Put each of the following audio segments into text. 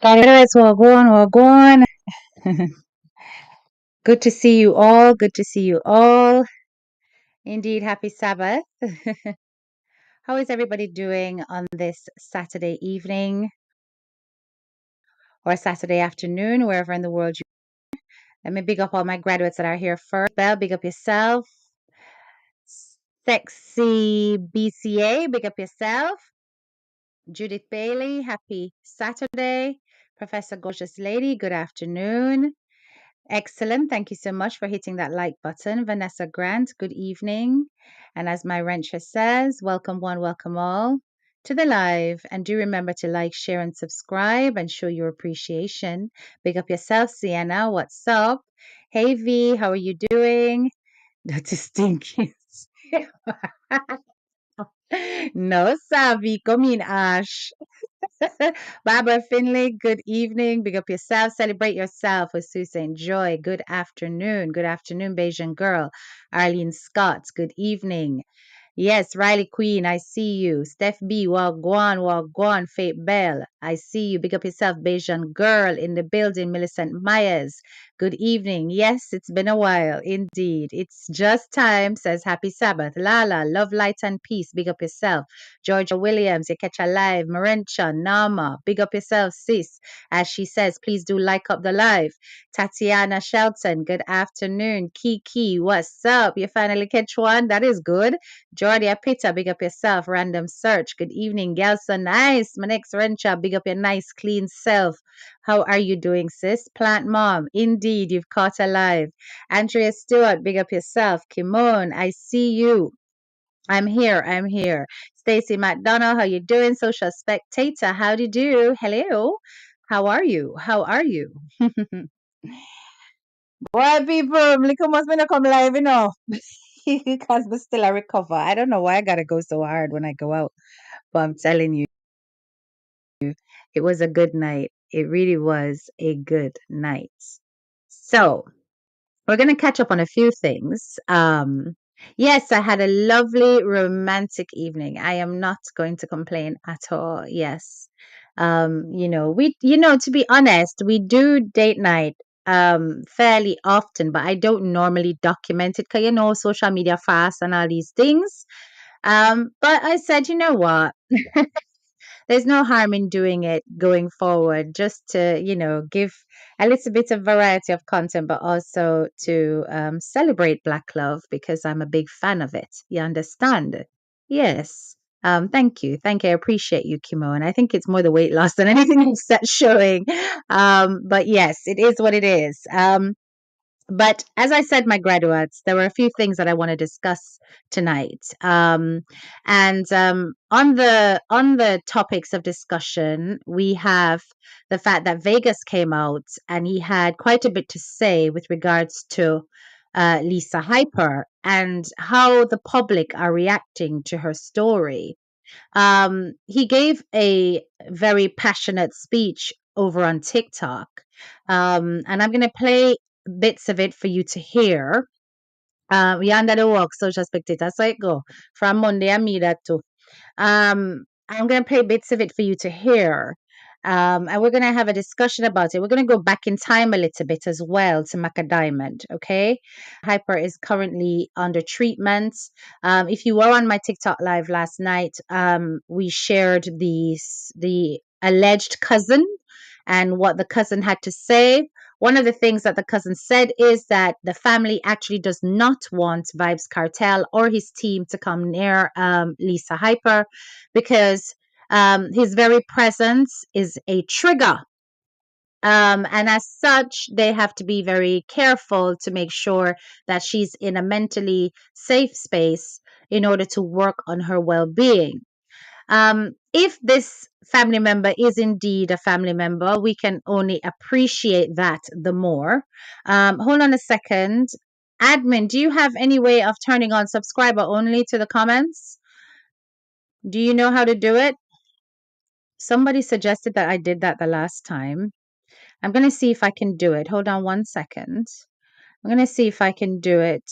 Guys, wagwan, wagwan. Good to see you all. Good to see you all. Indeed, happy Sabbath. How is everybody doing on this Saturday evening or Saturday afternoon, wherever in the world you are? Let me big up all my graduates that are here first. Belle, big up yourself. Sexy BCA, big up yourself. Judith Bailey, happy Saturday. Professor Gorgeous Lady, good afternoon. Excellent. Thank you so much for hitting that like button. Vanessa Grant, good evening. And as my rancher says, welcome one, welcome all to the live. And do remember to like, share, and subscribe and show your appreciation. Big up yourself, Sienna. What's up? Hey, V, how are you doing? That is stinky. No, Savvy, come in, Ash. Barbara Finley, good evening. Big up yourself. Celebrate yourself with Susan Joy. Good afternoon. Good afternoon, Bayesian girl. Arlene Scott, good evening. Yes, Riley Queen, I see you. Steph B, Wagwan, Faith Bell, I see you. Big up yourself, Bayesian girl in the building. Millicent Myers, good evening. Yes, it's been a while, indeed. It's just time, says Happy Sabbath. Lala, love, light, and peace. Big up yourself. Georgia Williams, you catch a live. Marencha, Nama, big up yourself, sis. As she says, please do like up the live. Tatiana Shelton, good afternoon. Kiki, what's up? You finally catch one? That is good. Jordia Pitta, big up yourself. Random Search, good evening. Gal, so nice. My next Rencha, big up your nice, clean self. How are you doing, sis? Plant Mom, indeed, you've caught alive. Andrea Stewart, big up yourself. Kimon, I see you. I'm here. I'm here. Stacy McDonald, how you doing? Social Spectator, how do you do? Hello. How are you? How are you? Why people, look how much when I come live, because we still a recover. I don't know why I gotta go so hard when I go out, but I'm telling you, it was a good night. It really was a good night. So we're gonna catch up on a few things. Yes, I had a lovely romantic evening. I am not going to complain at all. Yes. To be honest, we do date night fairly often, but I don't normally document it because social media fast and all these things. But I said, you know what? There's no harm in doing it going forward, just to, give a little bit of variety of content, but also to celebrate Black love because I'm a big fan of it. You understand? Yes. Thank you. Thank you. I appreciate you, Kimo. And I think it's more the weight loss than anything else that's showing. But yes, it is what it is. But as I said, my graduates, there were a few things that I want to discuss tonight. And on the topics of discussion, we have the fact that Vegas came out and he had quite a bit to say with regards to Lisa Hyper and how the public are reacting to her story. He gave a very passionate speech over on TikTok. And I'm going to play bits of it for you to hear. We under the work, social spectator. So it go from Monday. I mean that too. I'm going to play bits of it for you to hear. And we're going to have a discussion about it. We're going to go back in time a little bit as well to Macka Diamond. Okay. Hyper is currently under treatment. If you were on my TikTok live last night, we shared the alleged cousin and what the cousin had to say. One of the things that the cousin said is that the family actually does not want Vibes Cartel or his team to come near Lisa Hyper because his very presence is a trigger. And as such, they have to be very careful to make sure that she's in a mentally safe space in order to work on her well being. If this family member is indeed a family member, we can only appreciate that the more. Hold on a second. Admin, do you have any way of turning on subscriber only to the comments? Do you know how to do it? Somebody suggested that I did that the last time. I'm going to see if I can do it. Hold on one second. I'm going to see if I can do it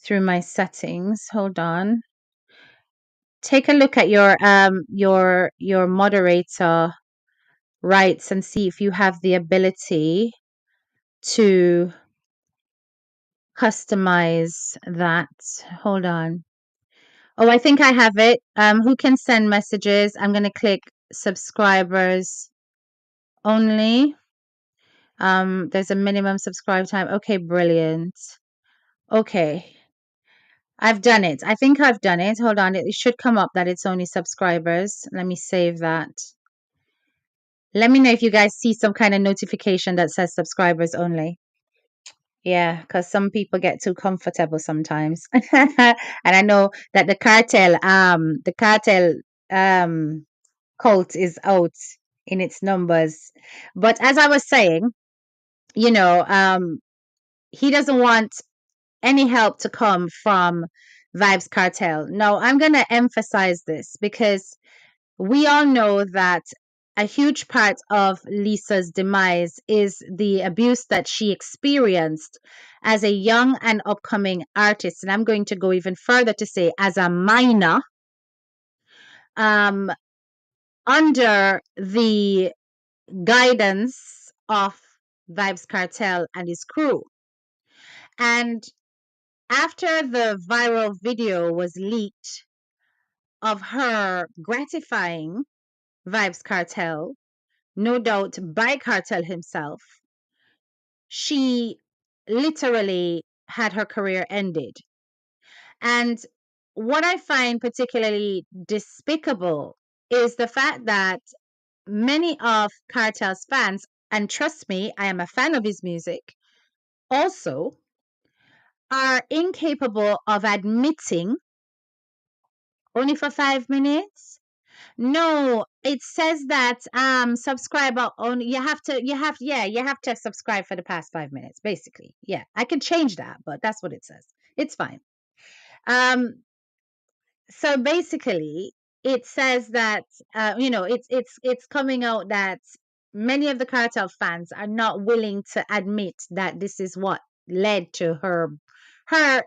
through my settings. Hold on. Take a look at your moderator rights and see if you have the ability to customize that. Hold on. Oh, I think I have it. Who can send messages? I'm going to click subscribers only. There's a minimum subscribe time. Okay, brilliant. Okay. I've done it. I think I've done it. Hold on. It should come up that it's only subscribers. Let me save that. Let me know if you guys see some kind of notification that says subscribers only. Yeah, because some people get too comfortable sometimes. And I know that the cartel cult is out in its numbers. But as I was saying, you know, he doesn't want any help to come from Vibes Cartel. No, I'm going to emphasize this because we all know that a huge part of Lisa's demise is the abuse that she experienced as a young and upcoming artist. And I'm going to go even further to say, as a minor, um, under the guidance of Vibes Cartel and his crew. And after the viral video was leaked of her gratifying Vibes Cartel, no doubt by Cartel himself, she literally had her career ended. And what I find particularly despicable is the fact that many of Cartel's fans, and trust me, I am a fan of his music, also are incapable of admitting only for 5 minutes. No, it says that subscriber only you have to subscribe for the past 5 minutes, basically. Yeah, I can change that, but that's what it says. It's fine. Um, so basically it says that it's coming out that many of the cartel fans are not willing to admit that this is what led to her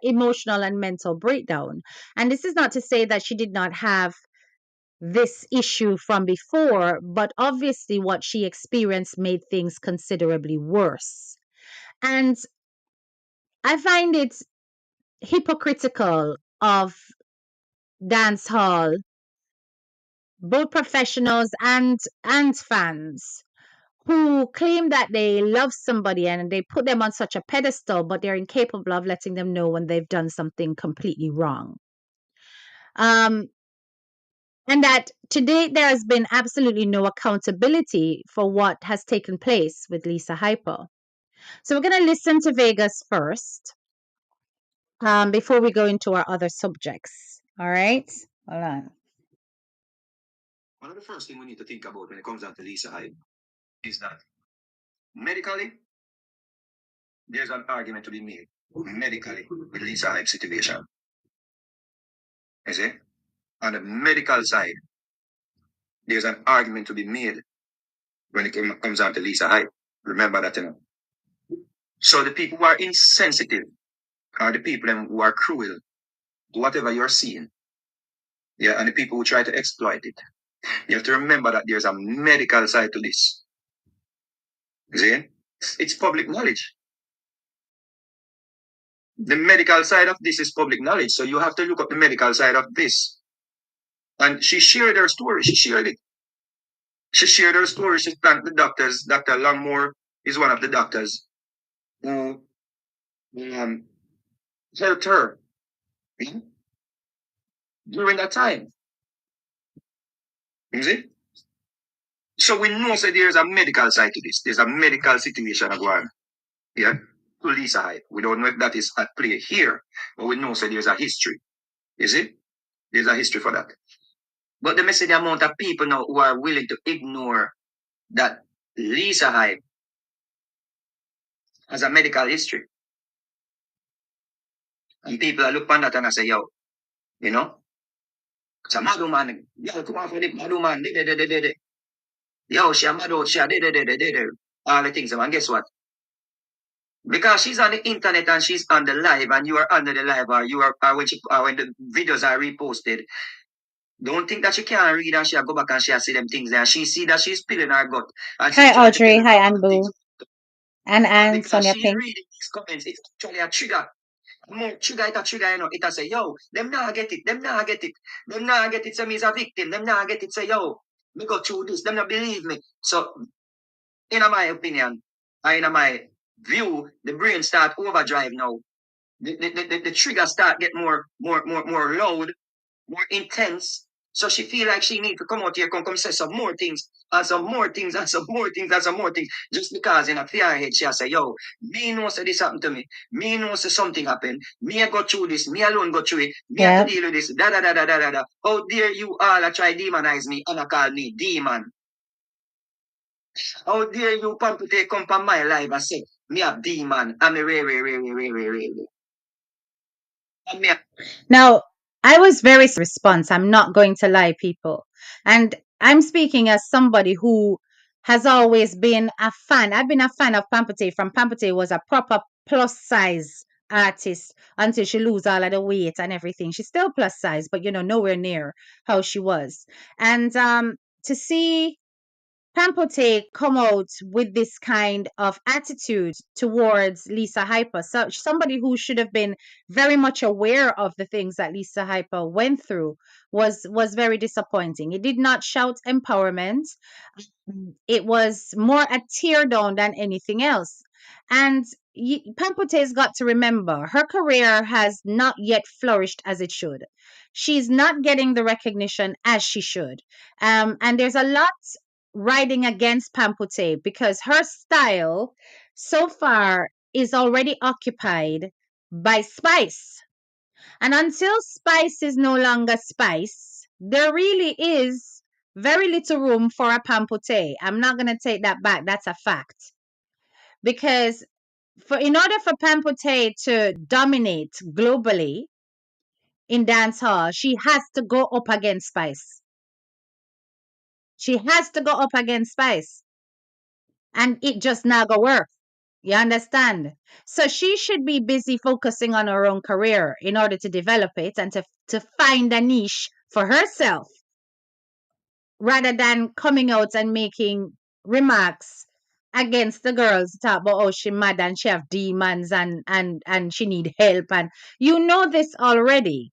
emotional and mental breakdown. And this is not to say that she did not have this issue from before, but obviously what she experienced made things considerably worse. And I find it hypocritical of dancehall, both professionals and fans, who claim that they love somebody and they put them on such a pedestal, but they're incapable of letting them know when they've done something completely wrong. Um, and that to date there has been absolutely no accountability for what has taken place with Lisa Hyper. So we're going to listen to Vegas first, before we go into our other subjects. All right, hold on. One of the first things we need to think about when it comes down to Lisa Hype is that medically, there's an argument to be made medically with Lisa Hype situation. You see? On the medical side, there's an argument to be made when it comes down to Lisa Hype. Remember that, you know. So the people who are insensitive are the people who are cruel to whatever you're seeing. Yeah, and the people who try to exploit it. You have to remember that there's a medical side to this. You see? It's public knowledge. The medical side of this is public knowledge. So you have to look up the medical side of this. And she shared her story. She shared it. She shared her story. She thanked the doctors. Dr. Longmore is one of the doctors who helped her during that time. You see? So we know that there's a medical side to this. There's a medical situation going on. Yeah? To Lisa Hype. We don't know if that is at play here, but we know that there's a history. You see? There's a history for that. But the message, the amount of people now who are willing to ignore that Lisa Hype has a medical history. And people are look on that and I say, yo, you know, it's a mad woman. Yo, come on for the mad woman. Yo, she a mad out. She a all the things. And guess what? Because she's on the internet and she's on the live and you are under the live or you are when the videos are reposted, Don't think that she can't read and she'll go back and she'll see them things there. She see that she's spilling her gut. And Hi, she's trying to tell Audrey. you Hi, all Anbu. things. And But Anne, because Sonia she's Pink. reading these comments, it's actually a trigger. More trigger, it a trigger, you know. It a say, yo, them not get it. Them not get it. Them not get it. Say me is a victim. Them not get it. Say, yo, me go through this. Them not believe me. So, in my opinion, or in my view, the brain start overdrive now. The trigger start get more loud, more intense. So she feel like she need to come out here, come say some more things, and some more things, and some more things, and some more things. Just because in a fear head, she say, yo, me know say this happened to me. Me know say something happened. Me I go through this. Me alone go through it. Me have to deal with this. Da da da da da da da. How dare you all try demonize me and call me demon? How dare you come to take come from my life and say me a demon? I'm a re. Now, I was very response. I'm not going to lie, people. And I'm speaking as somebody who has always been a fan. I've been a fan of Pampute from Pampute was a proper plus size artist until she lose all of the weight and everything. She's still plus size, but nowhere near how she was. And to see Pampote come out with this kind of attitude towards Lisa Hyper, so somebody who should have been very much aware of the things that Lisa Hyper went through, was very disappointing. It did not shout empowerment. It was more a tear down than anything else. And Pampote's got to remember her career has not yet flourished as it should. She's not getting the recognition as she should. And there's a lot riding against Pampote because her style so far is already occupied by Spice. And until Spice is no longer Spice, there really is very little room for a Pampote. I'm not going to take that back. That's a fact. Because in order for Pampote to dominate globally in dancehall, she has to go up against Spice. She has to go up against Spice. And it just not gonna work. You understand? So she should be busy focusing on her own career in order to develop it and to find a niche for herself rather than coming out and making remarks against the girls talk about she mad and she have demons and she need help, and this already.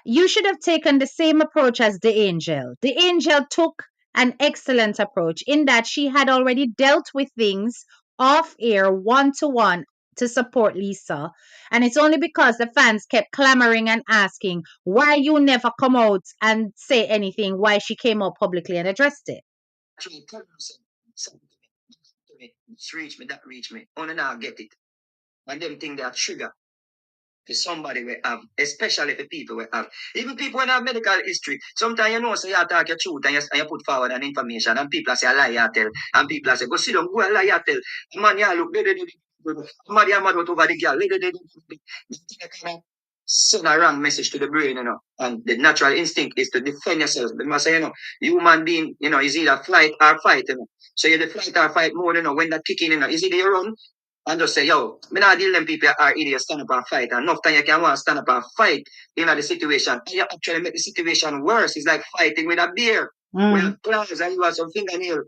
You should have taken the same approach as the angel. The angel took an excellent approach in that she had already dealt with things off air one to one to support Lisa. And it's only because the fans kept clamoring and asking why you never come out and say anything, why she came out publicly and addressed it. Actually, tell them something to me. This reach me, that reach me. Only now get it. And them think they are trigger for somebody we have, especially for people we have. Even people when have medical history, sometimes so you talk your truth and you put forward an information and people say a lie you tell. And people say, go sit down, go a lie you tell. Man, you look, man, you mad out over the girl. Kind of send a wrong message to the brain, And the natural instinct is to defend yourself. They must say, human being, is either flight or fight. So you the flight or fight more, when that kick in, is it you run? And just say, yo, me not deal them people are idiots stand up and fight. And enough time you can want to stand up and fight in the situation. And you actually make the situation worse. It's like fighting with a bear. With claws and you have some fingernail.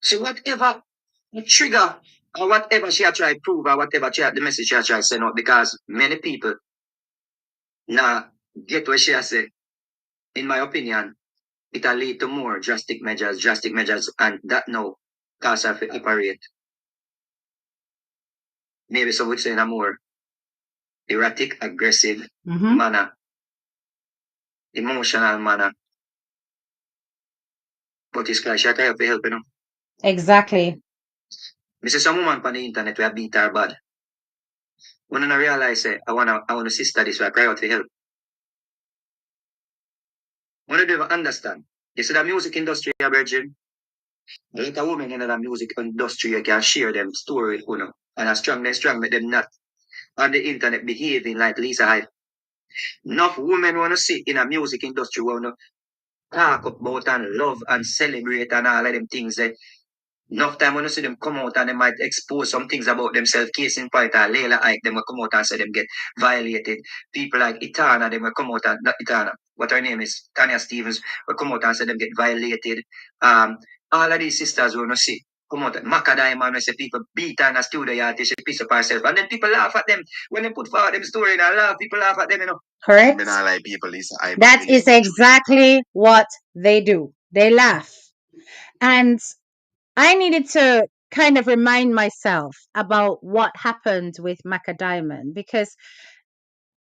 So whatever the trigger or whatever she try to prove or whatever the message she try to send out, because many people now get what she has said, in my opinion, it'll lead to more drastic measures, and that now cause her to operate. Maybe some would say in a more erratic, aggressive manner, emotional manner. But it's like she try to help, Exactly. Me see some woman on the internet where beat her bad. When I realize I wanna sister this way, I cry out for help. When I do understand, you see the music industry, virgin. A lot of women in the music industry you can share them story with and as strong, make them not on the internet behaving like Lisa Hyde. Enough women wanna see in a music industry wanna talk about and love and celebrate and all of them things. Enough time when you see them come out and they might expose some things about themselves. Case in point, Layla Ike, them will come out and say them get violated. People like Itana, them will come out and not Itana. what her name is, Tanya Stevens, will come out and say them get violated. All of these sisters will not see. Come out, Macka Diamond, we say people beat her in a studio yard, she piece up herself. And then people laugh at them. When they put forward them story and I laugh, people laugh at them, you know. Correct? Me not like people, Lisa. That is exactly what they do. They laugh. And I needed to kind of remind myself about what happened with Macka Diamond because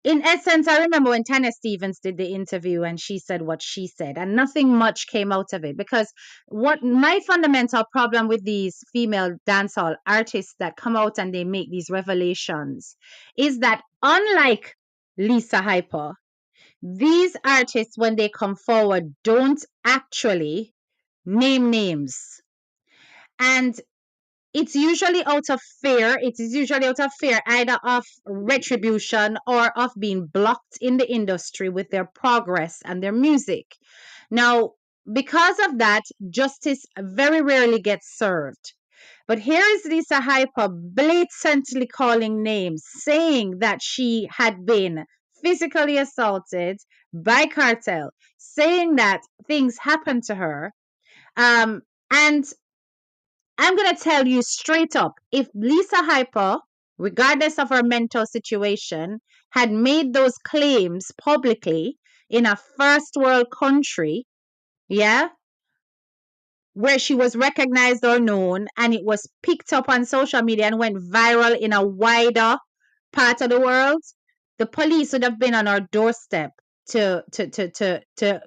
in essence, I remember when Tanya Stevens did the interview and she said what she said, and nothing much came out of it. Because what my fundamental problem with these female dancehall artists that come out and they make these revelations is that, unlike Lisa Hyper, these artists, when they come forward, don't actually name names. And it's usually out of fear. It is usually out of fear, either of retribution or of being blocked in the industry with their progress and their music. Now, because of that, justice very rarely gets served. But here is Lisa Hyper blatantly calling names, saying that she had been physically assaulted by cartel, saying that things happened to her. And I'm going to tell you straight up, if Lisa Hyper, regardless of her mental situation, had made those claims publicly in a first world country, yeah, where she was recognized or known and it was picked up on social media and went viral in a wider part of the world, the police would have been on our doorstep to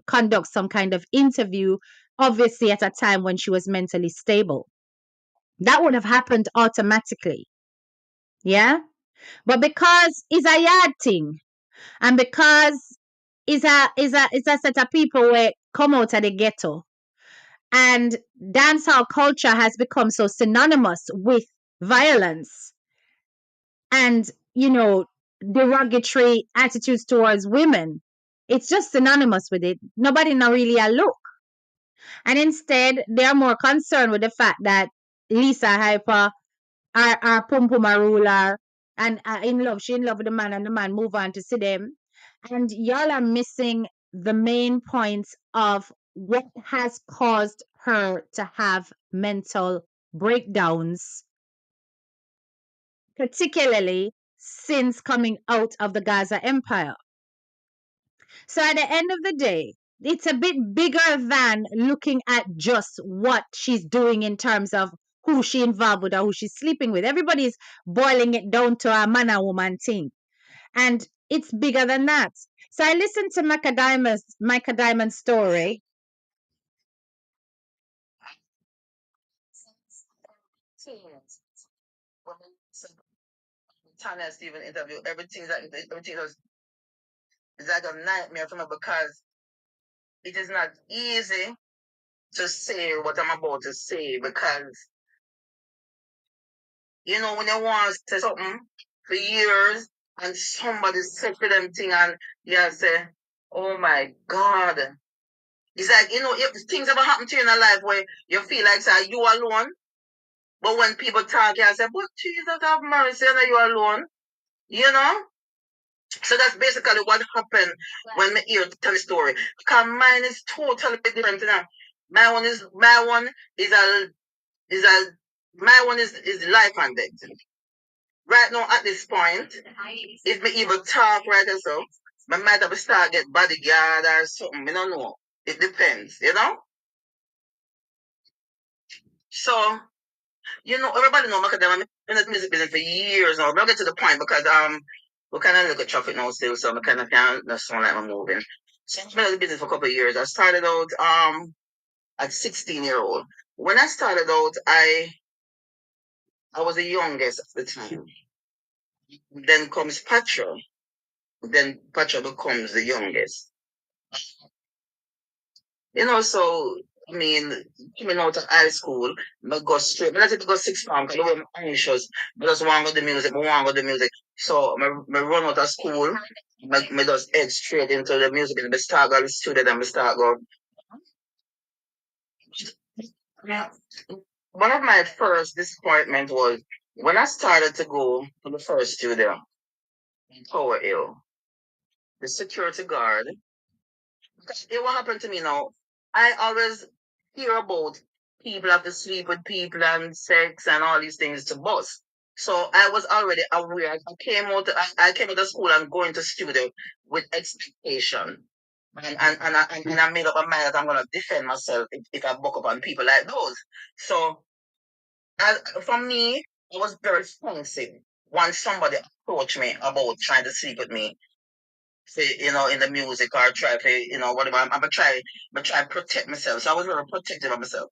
conduct some kind of interview, obviously at a time when she was mentally stable. That would have happened automatically. Yeah. But because it's a yard thing and because it's a set of people where come out of the ghetto and dancehall culture has become so synonymous with violence and, derogatory attitudes towards women. It's just synonymous with it. Nobody now really a look. And instead, they are more concerned with the fact that Lisa Hyper our pum pum a ruler and in love, she in love with the man and the man move on to see them. And y'all are missing the main points of what has caused her to have mental breakdowns, particularly since coming out of the Gaza Empire. So at the end of the day, it's a bit bigger than looking at just what she's doing in terms of who she involved with or who she's sleeping with. Everybody's boiling it down to a man and woman thing. And it's bigger than that. So I listened to Macka Diamond's story. Tanya Stevens interview, everything is like a nightmare for me because it is not easy to say what I'm about to say because when you want to say something for years and somebody said to them thing and you say, oh my God. It's like, if things ever happen to you in a life where you feel like say you alone, but when people talk, you say, but Jesus have mercy, and you alone, you know? So that's basically what happened when me hear tell the story. Because mine is totally different. My one is a my one is life and death. Right now at this point, if me even talk right or so, I might have to start get bodyguard or something. I don't know. It depends. So, everybody know Macadam. I'm in the music business for years now. But I'll get to the point because we kind of look at traffic now still, so I kind of can't not sound like I'm moving. So I've been in the business for a couple of years. I started out at 16-year-old. When I started out, I was the youngest at the time. Then comes Patra. Then Patra becomes the youngest. So I mean, coming out of high school, I go straight. I didn't go six form because I was anxious. I just want to go to the music. I want to go to the music. So I run out of school. I just head straight into the music and I start going to the studio and I start going. Yeah. One of my first disappointment was when I started to go to the first studio in Tower Hill. The security guard it what happened to me now. I always hear about people have to sleep with people and sex and all these things to boss. So I was already aware. I came out of school and going to studio with expectation. And I made up my mind that I'm gonna defend myself if I buck up on people like those. So for me, I was very responsive once somebody approached me about trying to sleep with me, say, in the music or try to, whatever. I'm gonna try to protect myself. So I was very protective of myself.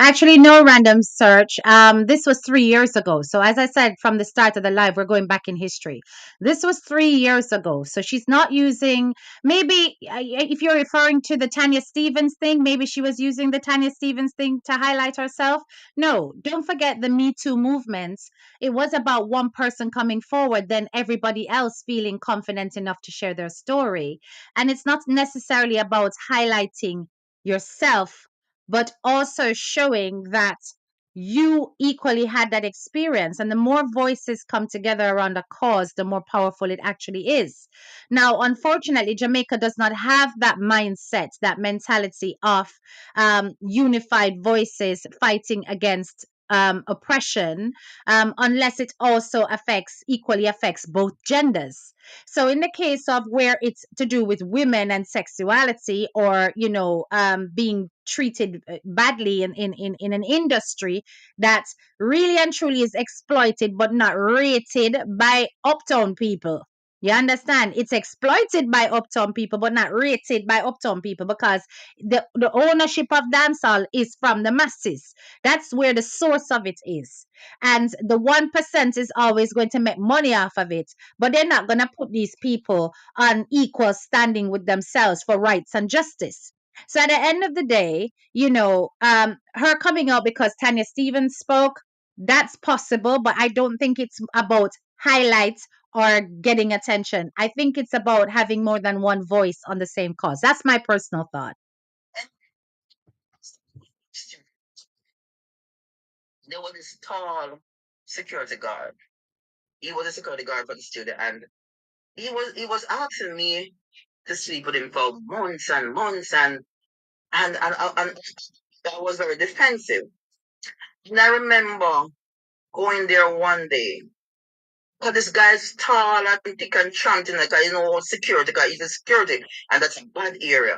Actually, no random search. This was 3 years ago. So, as I said from the start of the live, we're going back in history. This was 3 years ago. So, she's not using, maybe if you're referring to the Tanya Stevens thing, maybe she was using the Tanya Stevens thing to highlight herself. No, don't forget the Me Too movement. It was about one person coming forward, then everybody else feeling confident enough to share their story. And it's not necessarily about highlighting yourself, but also showing that you equally had that experience. And the more voices come together around a cause, the more powerful it actually is. Now, unfortunately, Jamaica does not have that mindset, that mentality of unified voices fighting against oppression, unless it also equally affects both genders. So in the case of where it's to do with women and sexuality, or being treated badly in an industry that really and truly is exploited but not rated by uptown people. You understand? It's exploited by uptown people, but not rated by uptown people, because the ownership of dancehall is from the masses. That's where the source of it is. And the 1% is always going to make money off of it, but they're not going to put these people on equal standing with themselves for rights and justice. So at the end of the day, her coming out because Tanya Stevens spoke, that's possible, but I don't think it's about highlights or getting attention. I think it's about having more than one voice on the same cause. That's my personal thought. There was this tall security guard. He was a security guard for the studio, and he was asking me to sleep with him for months and months, and I was very defensive. And I remember going there one day. Because this guy's tall and thick and chanting like security guy. He's a security, and that's a bad area.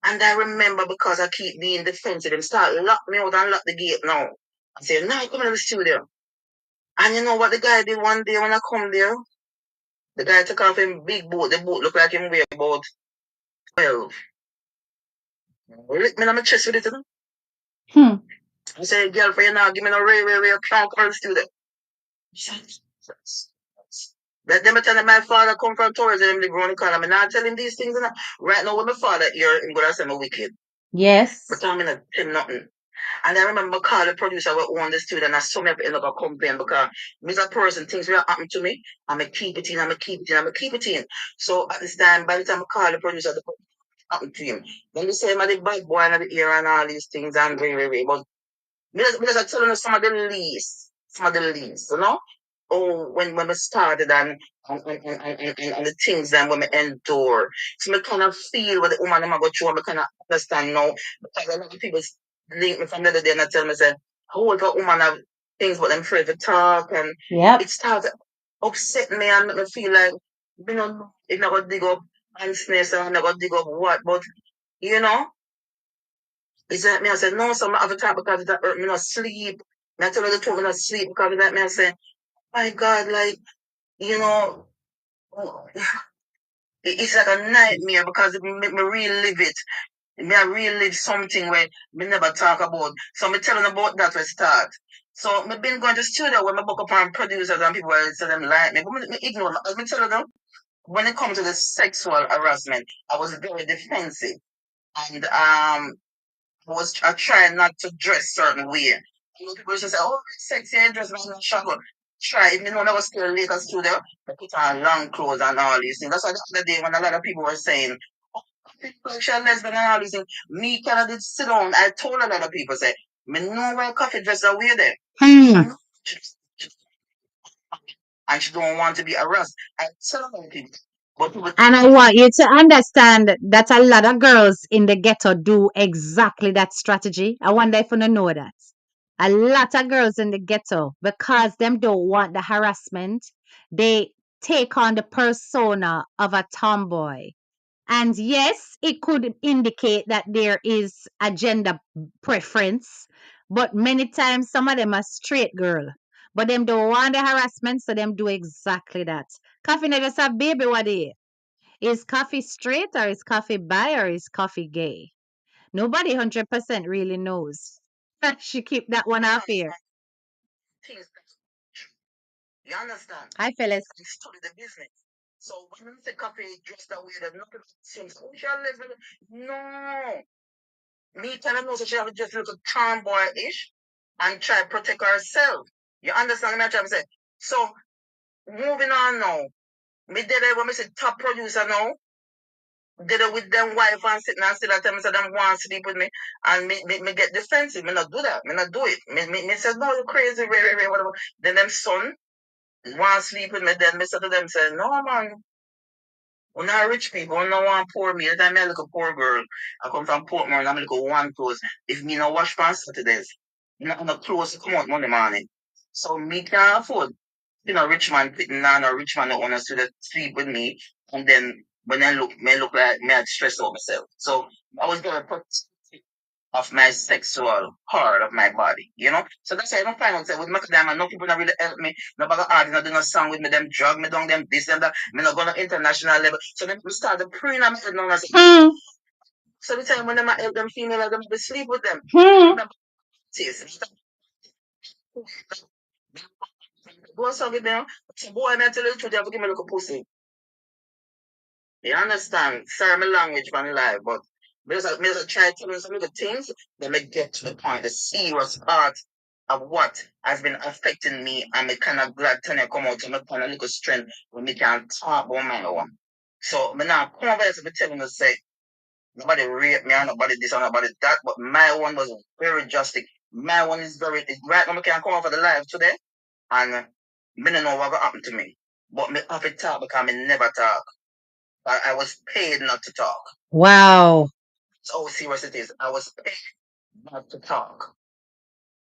And I remember, because I keep being defensive, and start lock me out and lock the gate now. I say, no, come in the studio. And you know what the guy did one day when I come there? The guy took off him big boat. The boat looked like him weigh about 12. Lick me on my chest with it, you know? Hmm. I say, girlfriend, you know, give me no real can't come in the studio. Let them tell my father come from tourism, him live around the corner. I'm not telling these things. You know? Right now, when my father here, I'm going to say I'm wicked. But Yes. I'm not tell him nothing. And I remember calling the producer who owned the studio, and I saw me end up a complaint because me as a person, things will happen to me. I'm going to keep it in, I'm going to keep it in, I'm going to keep it in. So at this time, by the time I call the producer, the happened to him. Then they say, I'm the bad boy and the ear and all these things, and very. But me just telling you some of the least, you know? Oh, when we started and the things that when we endure. So me kind of feel what the woman am go through, and me kind of understand now. Because a lot of people link me from the other day and I tell me, say, how if a woman have things but them afraid to talk, and Yep. it starts upset me and make me feel like, it's not gonna dig up handsness and not gonna dig up what, but you know, it's like me, I said, no, so I have a talk because it hurt me not sleep. Me I tell her the truth, me not sleep because of that me I say, my God, like, you know, it's like a nightmare because it make me relive it. Me I relive something where me never talk about. So me telling about that we start. So me been going to studio where me book up on producers and people say them like me, but me ignore me. As me tell them, when it comes to the sexual harassment, I was very defensive. And I trying not to dress certain way. You know, people just say, oh, sexy and dress like a shotgun. Try, even though I was still late at studio, I put on long clothes and all these things. That's why the other day when a lot of people were saying, oh, people she a lesbian and all these things, me kind of did sit down. I told a lot of people, say, me know where coffee dress are wear there. Hmm. And she don't want to be harassed. I tell a lot of people. And I want you to understand that a lot of girls in the ghetto do exactly that strategy. I wonder if you don't know that. A lot of girls in the ghetto, because them don't want the harassment, they take on the persona of a tomboy. And yes, it could indicate that there is a gender preference, but many times some of them are straight girl. But them don't want the harassment, so them do exactly that. Coffee not just a baby, what they is coffee straight or is coffee bi or is coffee gay? Nobody 100% really knows. She keep that one off here. You understand? Hi, Phyllis. They study the business. So when you say coffee dressed that way, there's nothing seems oh, she live no. Me tell her no, so she have to just look a tomboy-ish and try to protect herself. You understand what I'm trying to say? So moving on now. Me did it when me say top producer now. Did it with them wife and sitting and still tell me say them want to sleep with me and me get defensive. Me not do that. Me not do it. Me say no, you crazy, whatever. Then them son want to sleep with me. Then me say to them say no man. We're not rich people, we not want poor me. That time I look a poor girl. I come from Portmore, I'm look at one clothes. If me no wash for Saturdays, I'm not clothes to come out Monday morning. So me can't afford. You know, rich man putting on or rich man that want to sleep with me. And then when I look like me, I stress out myself. So I was gonna put of my sexual part of my body, you know? So that's why I don't find out say, with Macka Diamond, no people not really help me. Nobody artist not do no song with me, them drug me down, them this, them that. Me not go to international level. So then we start the praying and head now and say, Hmm. so the time when them help them female, them be sleep with them. Hmm. Go song with them. So boy, I tell you the truth, you have to give me a little pussy. You understand? Sorry, my language man live, but me just try to tell you some little things that may get to the point, the serious part of what has been affecting me, and me kind of glad to come out to me kind of little strength when me can talk about my own. So me now come over here to be telling you say nobody rape me and nobody this and nobody that, but my one was very drastic. My one is very right now me can come over the live today and me don't know what will happen to me. But me have to talk because me never talk. I was paid not to talk. Wow. That's how serious it is. I was paid not to talk.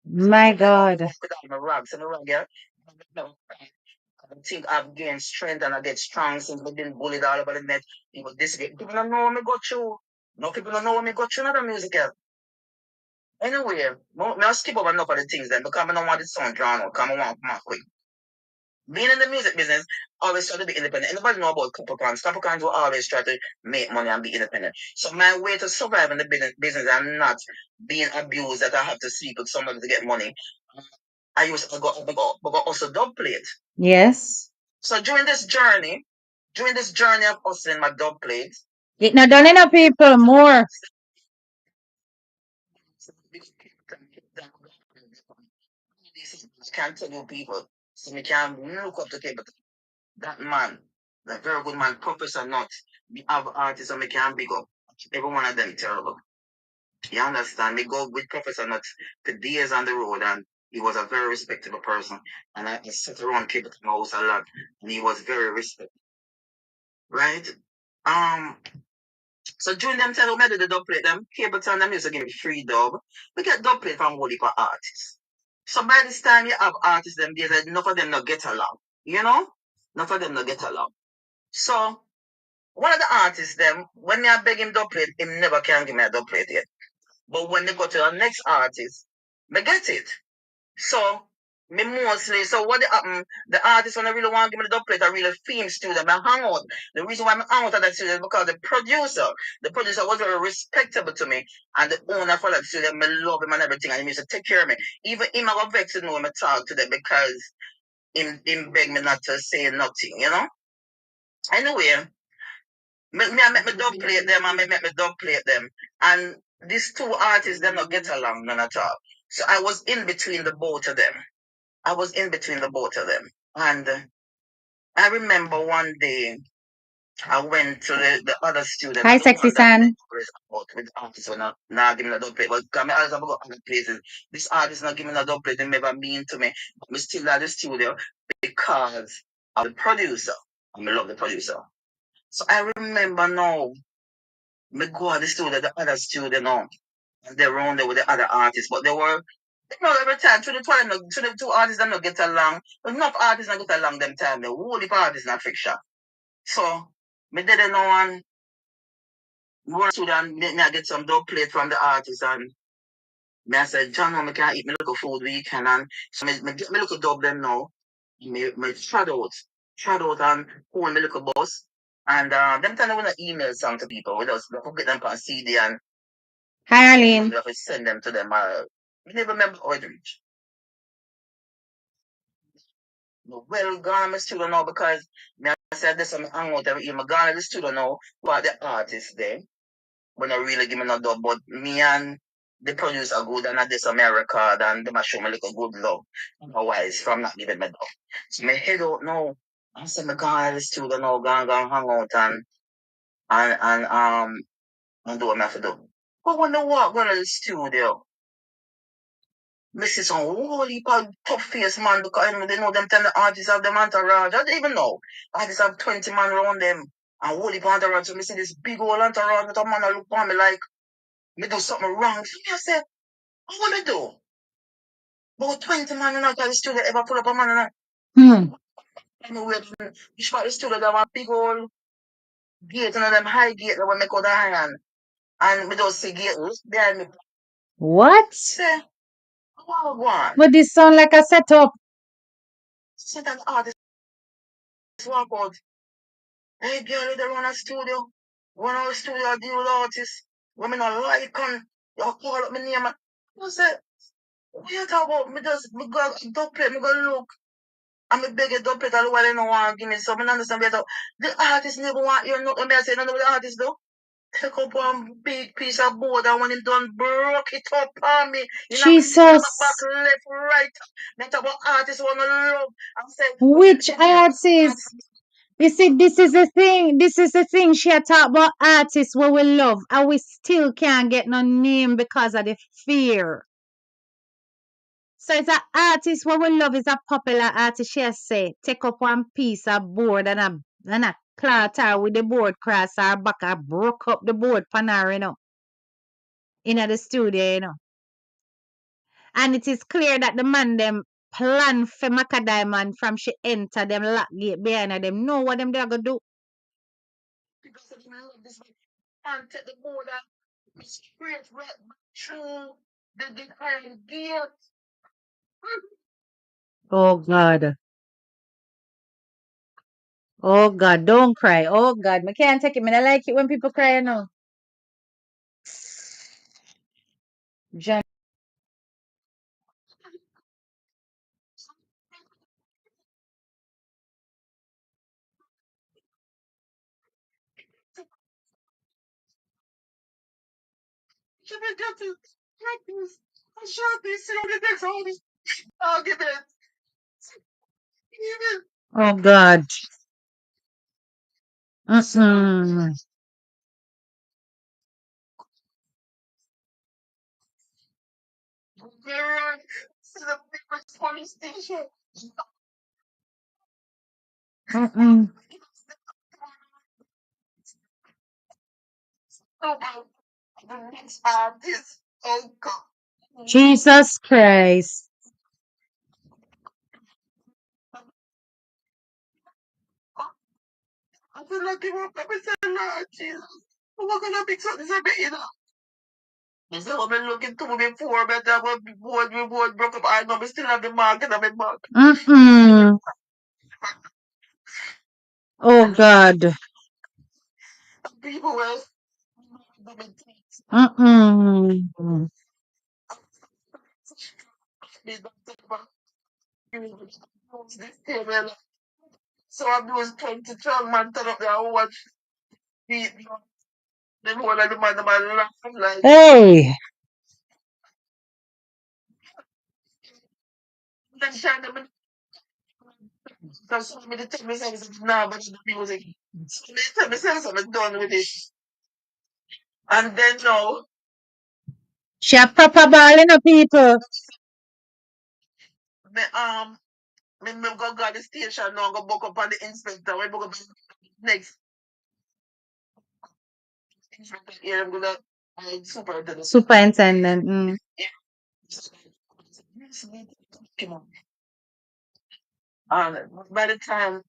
My God. Put on my rags and the rag, yeah. I think I've gained strength and I get strong since I've been bullied all over the net. People people don't know what me got through. No people don't know what me got through another music. Yeah. Anyway, I'll skip over enough of the things then because I don't want the sound drawn out. Because I want to come out quick. Being in the music business, always try to be independent. Anybody know about Capricorns? Capricorns will always try to make money and be independent. So my way to survive in the business and not being abused that I have to sleep with somebody to get money. I used to go also dub plate. Yes. So during this journey of hustling my dub plate, It not done enough people more. I can't tell you people. So me can look up to people. That man, that very good man, Professor Not, we have artists and me can big up. Every one of them terrible. You understand? Me go with Professor Not for days on the road and he was a very respectable person. And I sat around came to my house a lot and he was very respectful. Right? Um so during them time when I did the dub plate, them cable town them used to give me free dub. We get dub plate from whole heap of artists. So by this time you have artists them days enough of them not get along. You know? Enough of them not get along. So one of the artists them, when me I beg him dub plate, him never can give me a dub plate yet. But when they go to the next artist, me get it. So me mostly so what happen, the artist when I really want to give me the dub plate, I really film studio, me hang out. The reason why I'm hang out at that studio is because the producer was very respectable to me and the owner for that studio, me love him and everything and he used to take care of me. Even him I got vexed to know when I talk to them because him beg me not to say nothing, you know? Anyway, I make me dub plate them and me make me dub plate them. And these two artists, them not get along none at all. So I was in between the both of them. I was in between the both of them. And I remember one day I went to the other student. Hi, I don't sexy want that son. out with artists when not giving a dub plate. But come I also go other places. This artist not giving a dub plate and never mean to me. But me still at the studio because of the producer. I love the producer. So I remember now, me go to the studio, the other studio now, and they were on there with the other artists, but they were, every time, to the two artists that not get along, enough artists not get along them time, the whole heap of artists not fiction. So, me didn't know one studio and me I get some dub plate from the artist and me I said, John, no, me can't eat me little food weekend and so me get me little dub them now. Me trot out and hold me little bus. And them time they wanna email some to people with us, we put them on CD and Hi, Arlene. we have to send them to them. I never remember how it reached. Well, gone to my studio now because me I said this, I'm hang out every year. Me gone to the studio now, what the artist there. When I really give me no dub, but me and the producer good and I did some record and they must show me like a good love. Otherwise, from not giving me dub. So my head out now. I said me gone to the studio now, gone hang out and do what I have to do. But when I walk going to the studio, me see some whole heap of tough face man because they know them tell the artists have them entourage. I don't even know. Artists have 20 man around them and whole heap of entourage. So me see this big old entourage with a man that look on me like me do something wrong. So me I said, what me do? About 20 man in the studio ever pull up a man and Hmm. anyway, you spot the studio that one big old gate and them high gate that will make out the iron. And me just see gate behind me. What? Say, wow, one. But this sound like a setup. See that artist walk out. Hey, girl, they run a studio. Run our studio deal with artists. Women are like, and you call up my name. I said, what you talk about? Me go double plate, me go look. And me beg a double plate all while they don't want to give me some. I understand better. The artist never want you know. I say, no, no, the artist do. Take up one big piece of board and when it done broke it up on me. You know, me Jesus. back, left, right. Me talk about artists want to love. I say, Which artist? You see, this is the thing. This is the thing. She had talked about artists what we love, and we still can't get no name because of the fear. So it's an artist what we love is a popular artist. She has say take up one piece of board and a cloth her with the board cross her back. I broke up the board pan her, in the studio, And it is clear that the man them plan for Macka Diamond from she enter them lock gate behind her. Them know what them they gonna do. Because of me love this man. And take the board and straight right through the iron gate. Oh God. Oh God, don't cry. Oh God, I can't take it. I don't like it when people cry, John. Should we get to practice? I shot this, see what the next artist. I'll give it. Give it. Oh God. Mm-mm. Mirror. To the biggest police station. Mm-mm. About the next artist. Oh God. Jesus Christ. I feel like give up everything, Lord Jesus. We're gonna be something a bit, This is what I've been looking to before, but I was board broke up. I know we still have the market of it, but Mm-mm. Oh God. people will Mm-mm. be this table. So I'm doing 20 12 man turn up there and watch the whole of the man laugh like Hey. then shine them because so many tell me things now but the music. So many tell me things I'm done with it. And then now She a proper balling of people. me me go the station now go book up on the inspector. We book up next. Yeah, I'm gonna superintendent. Superintendent. Mm. And by the time,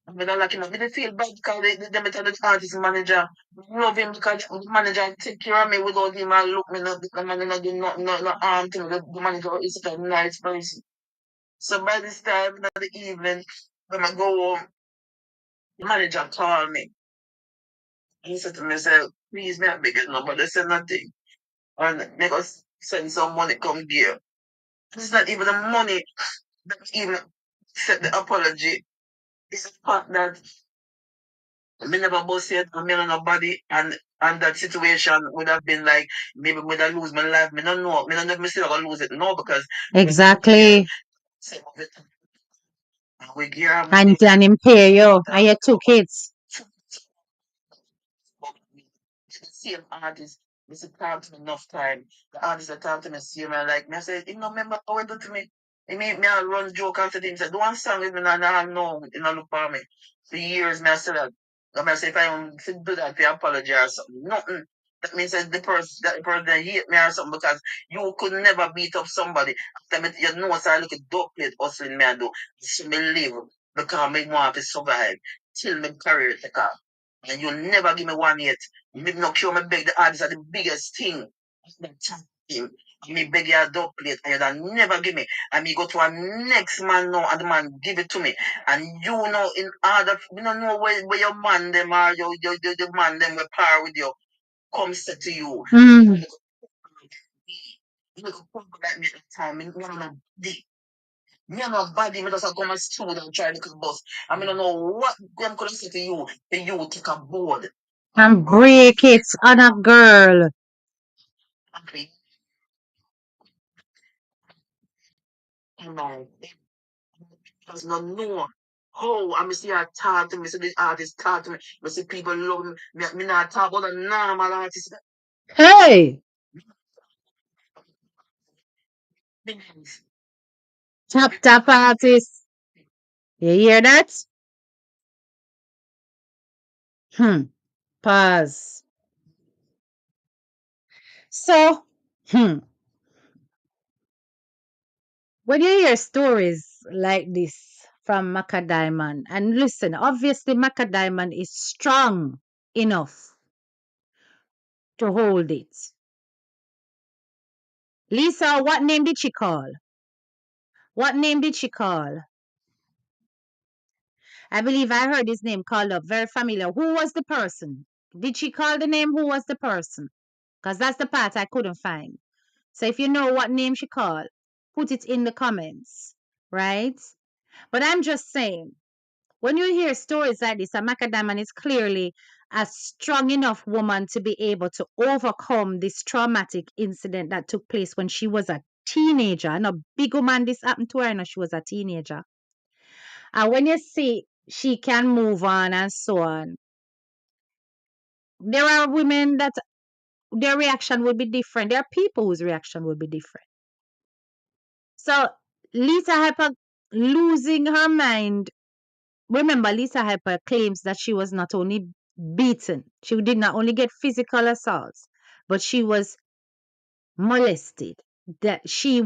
I'm gonna like, I didn't feel bad because they tell the artist manager, love him because the manager take care of me without him and look me up because man not do no harm to me. The manager is such a nice person. So by this time in the evening, when I go home, the manager called me. He said to me, say, please, me, I beg you, nobody say nothing. And make us send some money come there. It's not even the money that even said the apology. It's the fact that me never bust it and me and nobody and that situation would have been like maybe would I lose my life. Me don't know. Me don't know if me still gonna lose it. No, because Exactly. some of it we give our And money. an Imperio. I had two kids. The same artist, this is talk to me enough time. The artist that talk to me, see me like me. I said, you know, remember how it do to me? He made me I run joke after him. Said, do one song with me now. Now I know, you know, look for me. For years, me I said that. I say if I don't do that, I apologize or something. Nothing. That means that the person that hate me or something because you could never beat up somebody. After me, you know, so I look at dog plate hustling me I do. So me live because me want to survive till my career take off. And you never give me one yet. Me no cure me beg the odds are the biggest thing. That thing. Me beg your dog plate and you don't never give me. And me go to a next man now and the man give it to me. And you know in order we don't know where your man them are your the man them will par with you come say to you. Mm. You make a punk like me at the time. Me no know deep. Me and no body, me just go my studio and try to look bus. I mean, I don't know what them could say to you, for you take a board. And break it on a girl. Okay, and I does not know how I see her talk to me, see the artist talk to me, I see people love me, me not talk about a normal artist. Hey, Millions. top artist. You hear that? Hmm. Pause. So, when you hear stories like this from Macka Diamond, and listen, obviously Macka Diamond is strong enough to hold it. Lisa, what name did she call? What name did she call? I believe I heard his name called up. Very familiar. Who was the person? Did she call the name? Who was the person? Because that's the part I couldn't find. So if you know what name she called, put it in the comments, right? But I'm just saying, when you hear stories like this, Macka Diamond is clearly a strong enough woman to be able to overcome this traumatic incident that took place when she was a teenager. And a big woman, this happened to her, and she was a teenager. And when you see she can move on and so on, there are women that their reaction would be different. There are people whose reaction would be different. So Lisa Hyper losing her mind. Remember, Lisa Hyper claims that she was not only beaten, she did not only get physical assaults, but she was molested. That she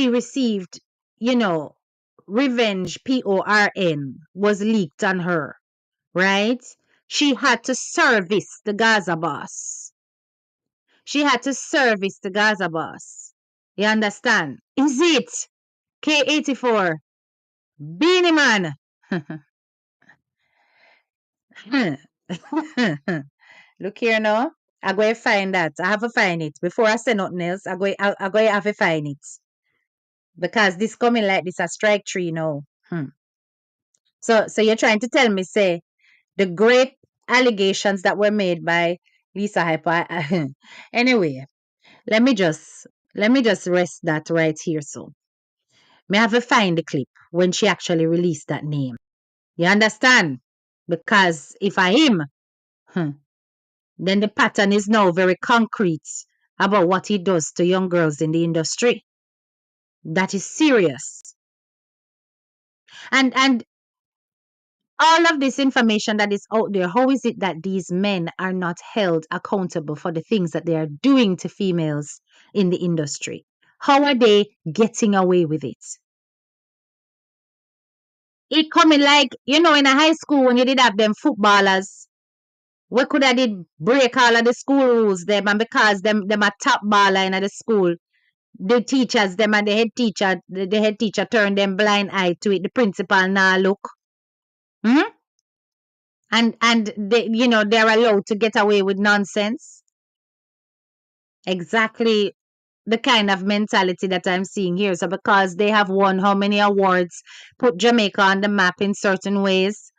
received, you know, revenge, PORN, was leaked on her, right? She had to service the Gaza boss. She had to service the Gaza boss. You understand? Is it K84? Beanie Man. Look here now. I go to find that. I have to find it. Before I say nothing else, I go to have to find it. Because this coming like this a strike three now. So you're trying to tell me, say, the great allegations that were made by Lisa Hyper. Anyway, let me just rest that right here. So may I have to find the clip when she actually released that name. You understand? Because if I am, hmm, then the pattern is now very concrete about what he does to young girls in the industry. That is serious. And all of this information that is out there, how is it that these men are not held accountable for the things that they are doing to females in the industry? How are they getting away with it? It coming like, in a high school when you did have them footballers, we could have did break all of the school rules them, and because them a top baller in the school, the teachers, them and the head teacher turn them blind eye to it. The principal now look. Hmm? And they, they're allowed to get away with nonsense. Exactly the kind of mentality that I'm seeing here. So because they have won how many awards, put Jamaica on the map in certain ways,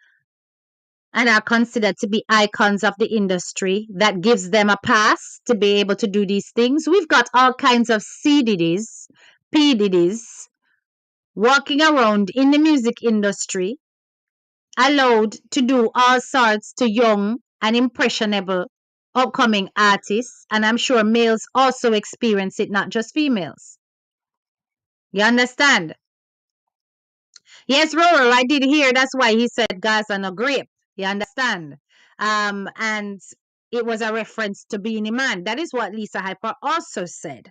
and are considered to be icons of the industry, that gives them a pass to be able to do these things. We've got all kinds of CDDs, PDDs walking around in the music industry, allowed to do all sorts to young and impressionable upcoming artists. And I'm sure males also experience it, not just females. You understand? Yes, Rural, I did hear. That's why he said Gaza no grape. You understand? And it was a reference to Beanie Man. That is what Lisa Hyper also said.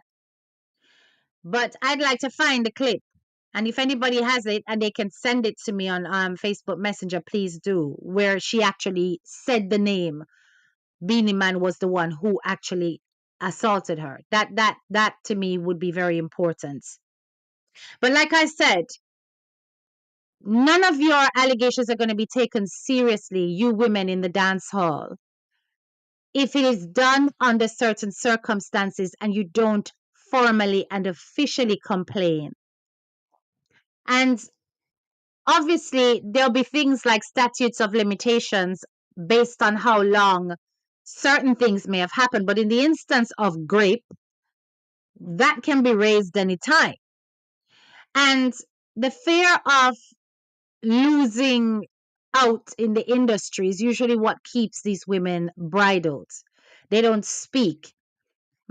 But I'd like to find the clip. And if anybody has it and they can send it to me on Facebook Messenger, please do. Where she actually said the name. Beanie Man was the one who actually assaulted her. That to me would be very important. But like I said, none of your allegations are going to be taken seriously, you women in the dance hall, if it is done under certain circumstances and you don't formally and officially complain. And obviously, there'll be things like statutes of limitations based on how long certain things may have happened. But in the instance of grape, that can be raised anytime. And the fear of losing out in the industry is usually what keeps these women bridled. They don't speak.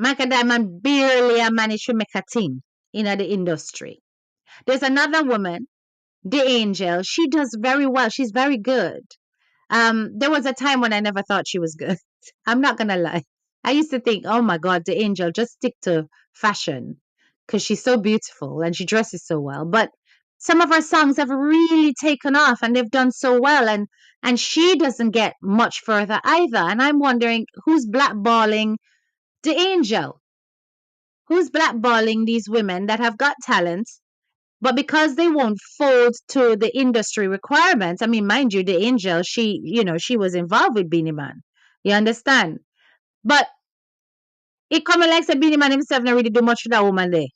Macka Diamond barely managed to make a thing in the industry. There's another woman, the Angel. She does very well. She's very good. There was a time when I never thought she was good. I'm not gonna lie. I used to think, oh my God, the Angel, just stick to fashion because she's so beautiful and she dresses so well. But some of her songs have really taken off and they've done so well, and she doesn't get much further either. And I'm wondering who's blackballing the Angel? Who's blackballing these women that have got talent, but because they won't fold to the industry requirements? I mean, mind you, the Angel, she was involved with Beanie Man. You understand? But it coming like say Beanie Man himself not really do much for that woman there.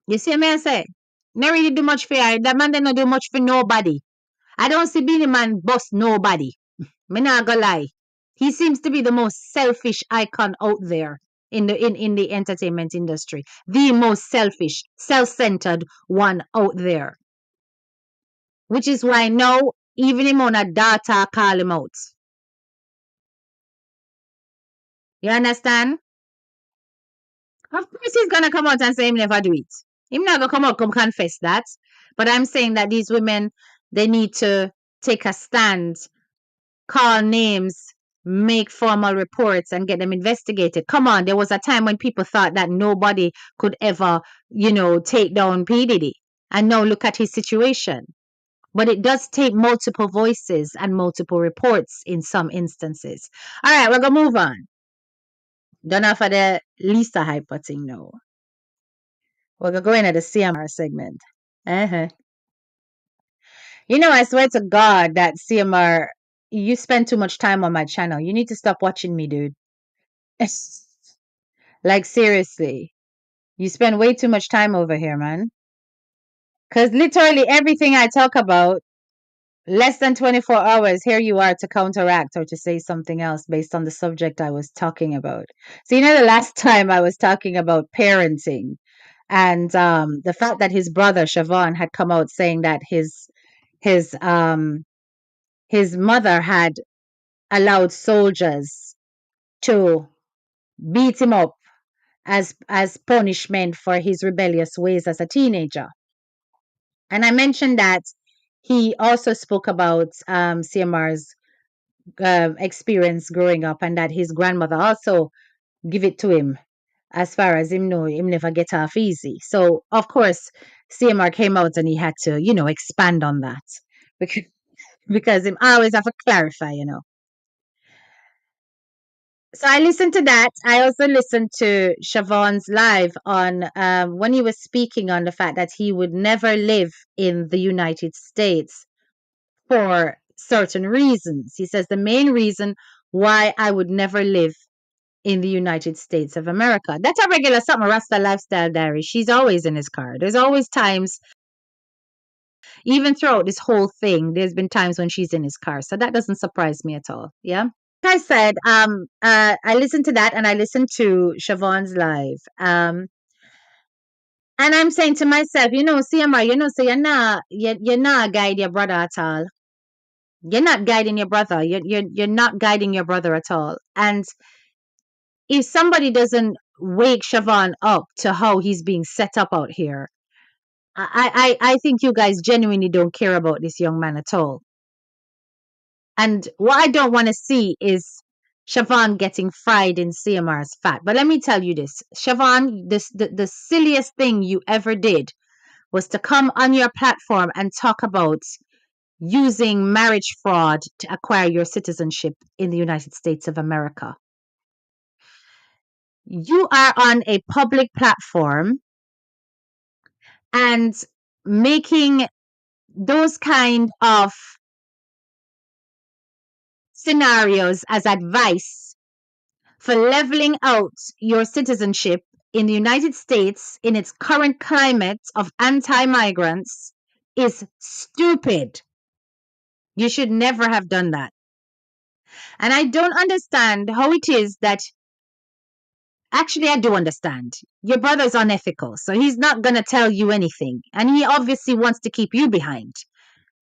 You see me I say? Not really do much for her. That man they not do much for nobody. I don't see Beanie Man bust nobody. Me not gonna lie. He seems to be the most selfish icon out there in the entertainment industry. The most selfish, self-centered one out there. Which is why now even him on a data call him out. You understand? Of course he's gonna come out and say him never do it. Him not gonna come out come confess that. But I'm saying that these women, they need to take a stand, call names, make formal reports, and get them investigated. Come on, there was a time when people thought that nobody could ever, take down P. Diddy. And now look at his situation. But it does take multiple voices and multiple reports in some instances. All right, we're going to move on. Done off of the Lisa Hyper thing now. We're going to go into the CMR segment. Uh-huh. I swear to God that CMR, you spend too much time on my channel. You need to stop watching me, dude. Like, seriously. You spend way too much time over here, man. Because literally everything I talk about, less than 24 hours, here you are to counteract or to say something else based on the subject I was talking about. So, the last time I was talking about parenting and the fact that his brother, Shoban, had come out saying that his mother had allowed soldiers to beat him up as punishment for his rebellious ways as a teenager. And I mentioned that he also spoke about CMR's experience growing up, and that his grandmother also give it to him, as far as him know him never get off easy. So of course CMR came out and he had to, expand on that, because him always have to clarify. So I listened to that. I also listened to Siobhan's live on when he was speaking on the fact that he would never live in the United States for certain reasons. He says the main reason why I would never live in the United States of America. That's a regular something Rasta lifestyle diary. She's always in his car. There's always times, even throughout this whole thing, there's been times when she's in his car. So that doesn't surprise me at all. Yeah. Like I said, I listened to that and I listened to Siobhan's live. And I'm saying to myself, CMR, so you're not guide your brother at all. You're not guiding your brother. You're not guiding your brother at all. And if somebody doesn't wake Siobhan up to how he's being set up out here, I think you guys genuinely don't care about this young man at all. And what I don't want to see is Siobhan getting fried in CMR's fat. But let me tell you this, Siobhan, the silliest thing you ever did was to come on your platform and talk about using marriage fraud to acquire your citizenship in the United States of America. You are on a public platform and making those kind of scenarios as advice for leveling out your citizenship in the United States in its current climate of anti-migrants is stupid. You should never have done that. And I don't understand how it is that, actually, I do understand. Your brother's unethical, so he's not going to tell you anything. And he obviously wants to keep you behind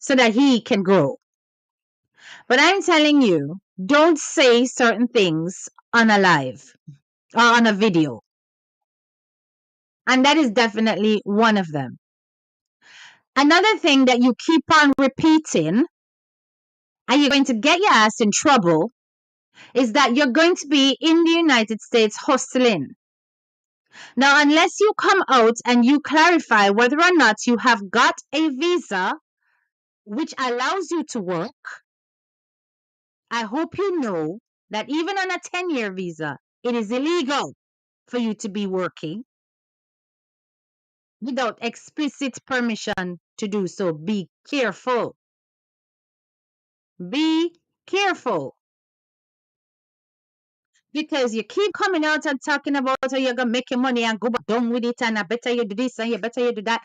so that he can grow. But I'm telling you, don't say certain things on a live or on a video. And that is definitely one of them. Another thing that you keep on repeating, and you're going to get your ass in trouble, is that you're going to be in the United States hustling. Now, unless you come out and you clarify whether or not you have got a visa which allows you to work, I hope you know that even on a 10-year visa, it is illegal for you to be working without explicit permission to do so. Be careful. Be careful. Because you keep coming out and talking about how you're going to make your money and go back down with it, and I better you do this and you better you do that.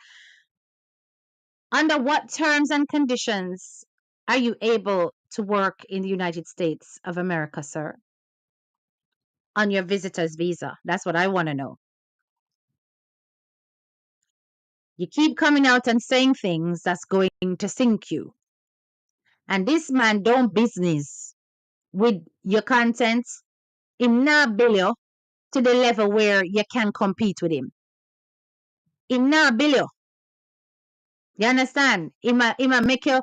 Under what terms and conditions are you able to work in the United States of America, sir? On your visitor's visa. That's what I want to know. You keep coming out and saying things that's going to sink you. And this man don't business with your content. Him not bill you to the level where you can compete with him. Him not bill you. You understand? Him a make you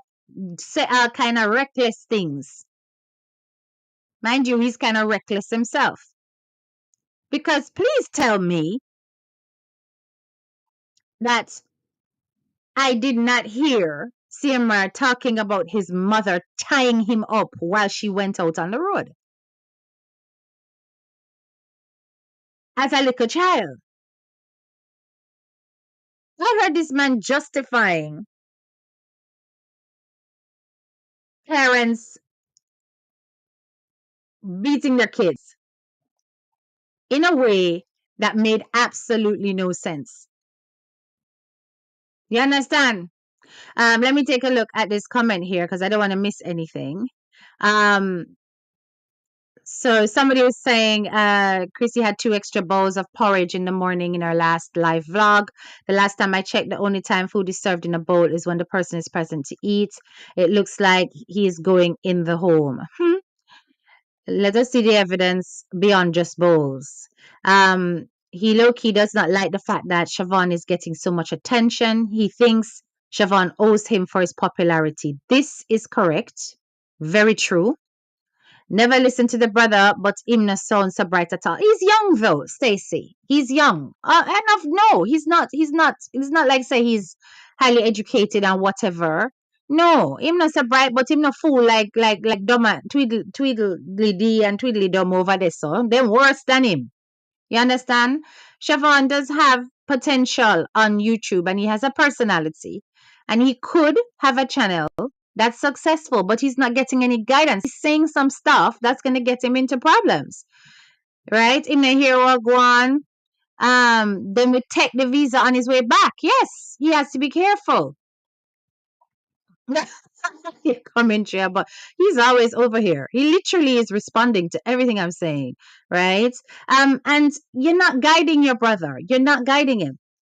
say all kind of reckless things. Mind you, he's kind of reckless himself. Because please tell me that I did not hear CMR talking about his mother tying him up while she went out on the road as a little child. I heard this man justifying parents beating their kids in a way that made absolutely no sense. You understand? Let me take a look at this comment here because I don't want to miss anything. So somebody was saying Chrissy had 2 extra bowls of porridge in the morning in her last live vlog. The last time I checked, the only time food is served in a bowl is when the person is present to eat. It looks like he is going in the home. Let us see the evidence beyond just bowls. He low-key does not like the fact that Siobhan is getting so much attention. He thinks Siobhan owes him for his popularity. This is correct. Very true. Never listen to the brother, but him not sound so bright at all. He's young though, Stacy. He's young. Enough. No, he's not. He's not. It's not like say he's highly educated and whatever. No, him not so bright, but him not fool like dumb tweedly dee and tweedly dumb over there. So them worse than him. You understand? Siobhan does have potential on YouTube and he has a personality and he could have a channel that's successful, but he's not getting any guidance. He's saying some stuff that's going to get him into problems, right? In the hero go on, then we take the visa on his way back. Yes, he has to be careful. Commentary, but he's always over here. He literally is responding to everything I'm saying, right? And you're not guiding your brother. You're not guiding him.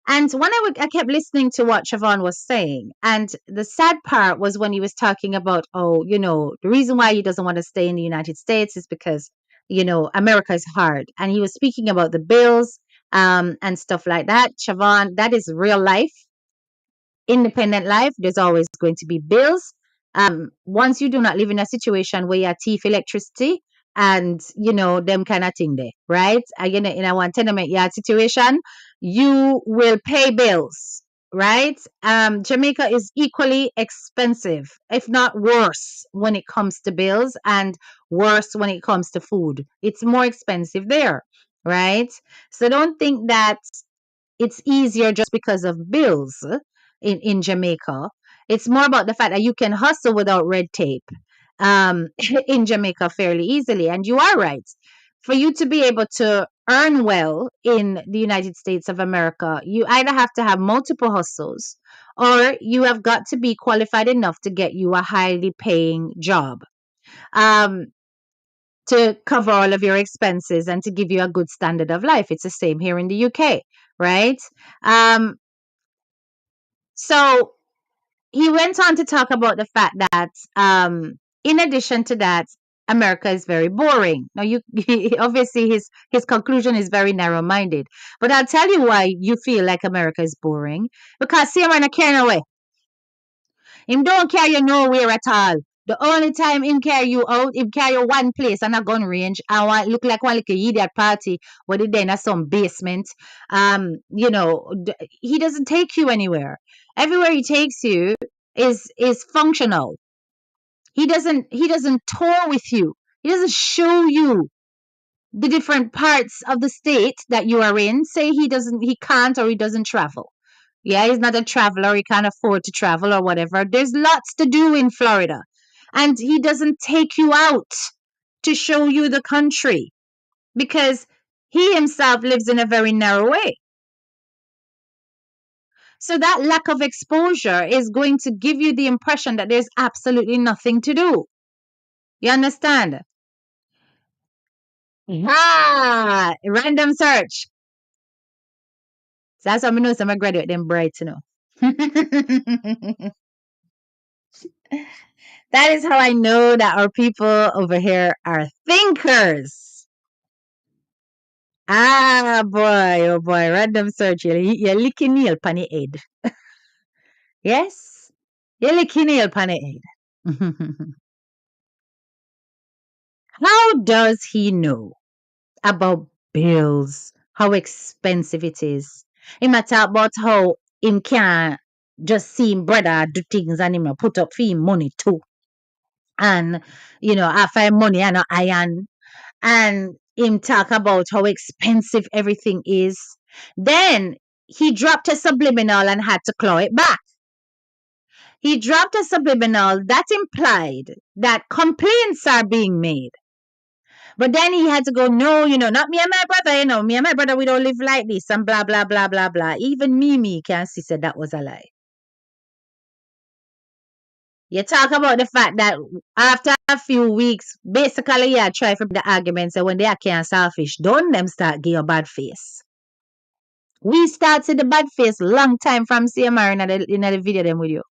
And when I kept listening to what Siobhan was saying, and the sad part was when he was talking about, oh, the reason why he doesn't want to stay in the United States is because, America is hard. And he was speaking about the bills, and stuff like that. Siobhan, that is real life. Independent life, there's always going to be bills. Once you do not live in a situation where you have thief electricity and them kind of thing there, right? In a one tenement yard situation, you will pay bills, right? Jamaica is equally expensive, if not worse, when it comes to bills, and worse when it comes to food. It's more expensive there, right? So don't think that it's easier just because of bills in Jamaica. It's more about the fact that you can hustle without red tape in Jamaica fairly easily. And you are right. For you to be able to earn well in the United States of America, you either have to have multiple hustles or you have got to be qualified enough to get you a highly paying job. To cover all of your expenses and to give you a good standard of life. It's the same here in the UK, right? Um, so he went on to talk about the fact that, in addition to that, America is very boring. Now, obviously his conclusion is very narrow-minded, but I'll tell you why you feel like America is boring. Because see, man, I can't away. Him don't carry you nowhere at all. The only time him carry you out, him carry you one place and a gun range and look like one little idiot party where they then has some basement. He doesn't take you anywhere. Everywhere he takes you is functional. He doesn't tour with you. He doesn't show you the different parts of the state that you are in. Say he can't or he doesn't travel. Yeah, he's not a traveler. He can't afford to travel or whatever. There's lots to do in Florida. And he doesn't take you out to show you the country because he himself lives in a very narrow way. So that lack of exposure is going to give you the impression that there's absolutely nothing to do. You understand? Ah, random search. So that's how I know some graduate them bright, That is how I know that our people over here are thinkers. Ah, boy, oh boy, random search. You're licking nail pan the head. Yes? You're licking nail pan the head. How does he know about bills? How expensive it is? He might talk about how him can't just see him brother do things and him put up for him money too. And, I find money and iron. And him talk about how expensive everything is. Then he dropped a subliminal and had to claw it back. He dropped a subliminal that implied that complaints are being made. But then he had to go, no, not me and my brother, me and my brother, we don't live like this and blah, blah, blah, blah, blah. Even Mimi can see said that was a lie. You talk about the fact that after a few weeks, basically, you try for the arguments and when they are can't selfish, don't them start give a bad face. We started the bad face long time from CMR in the video them with you.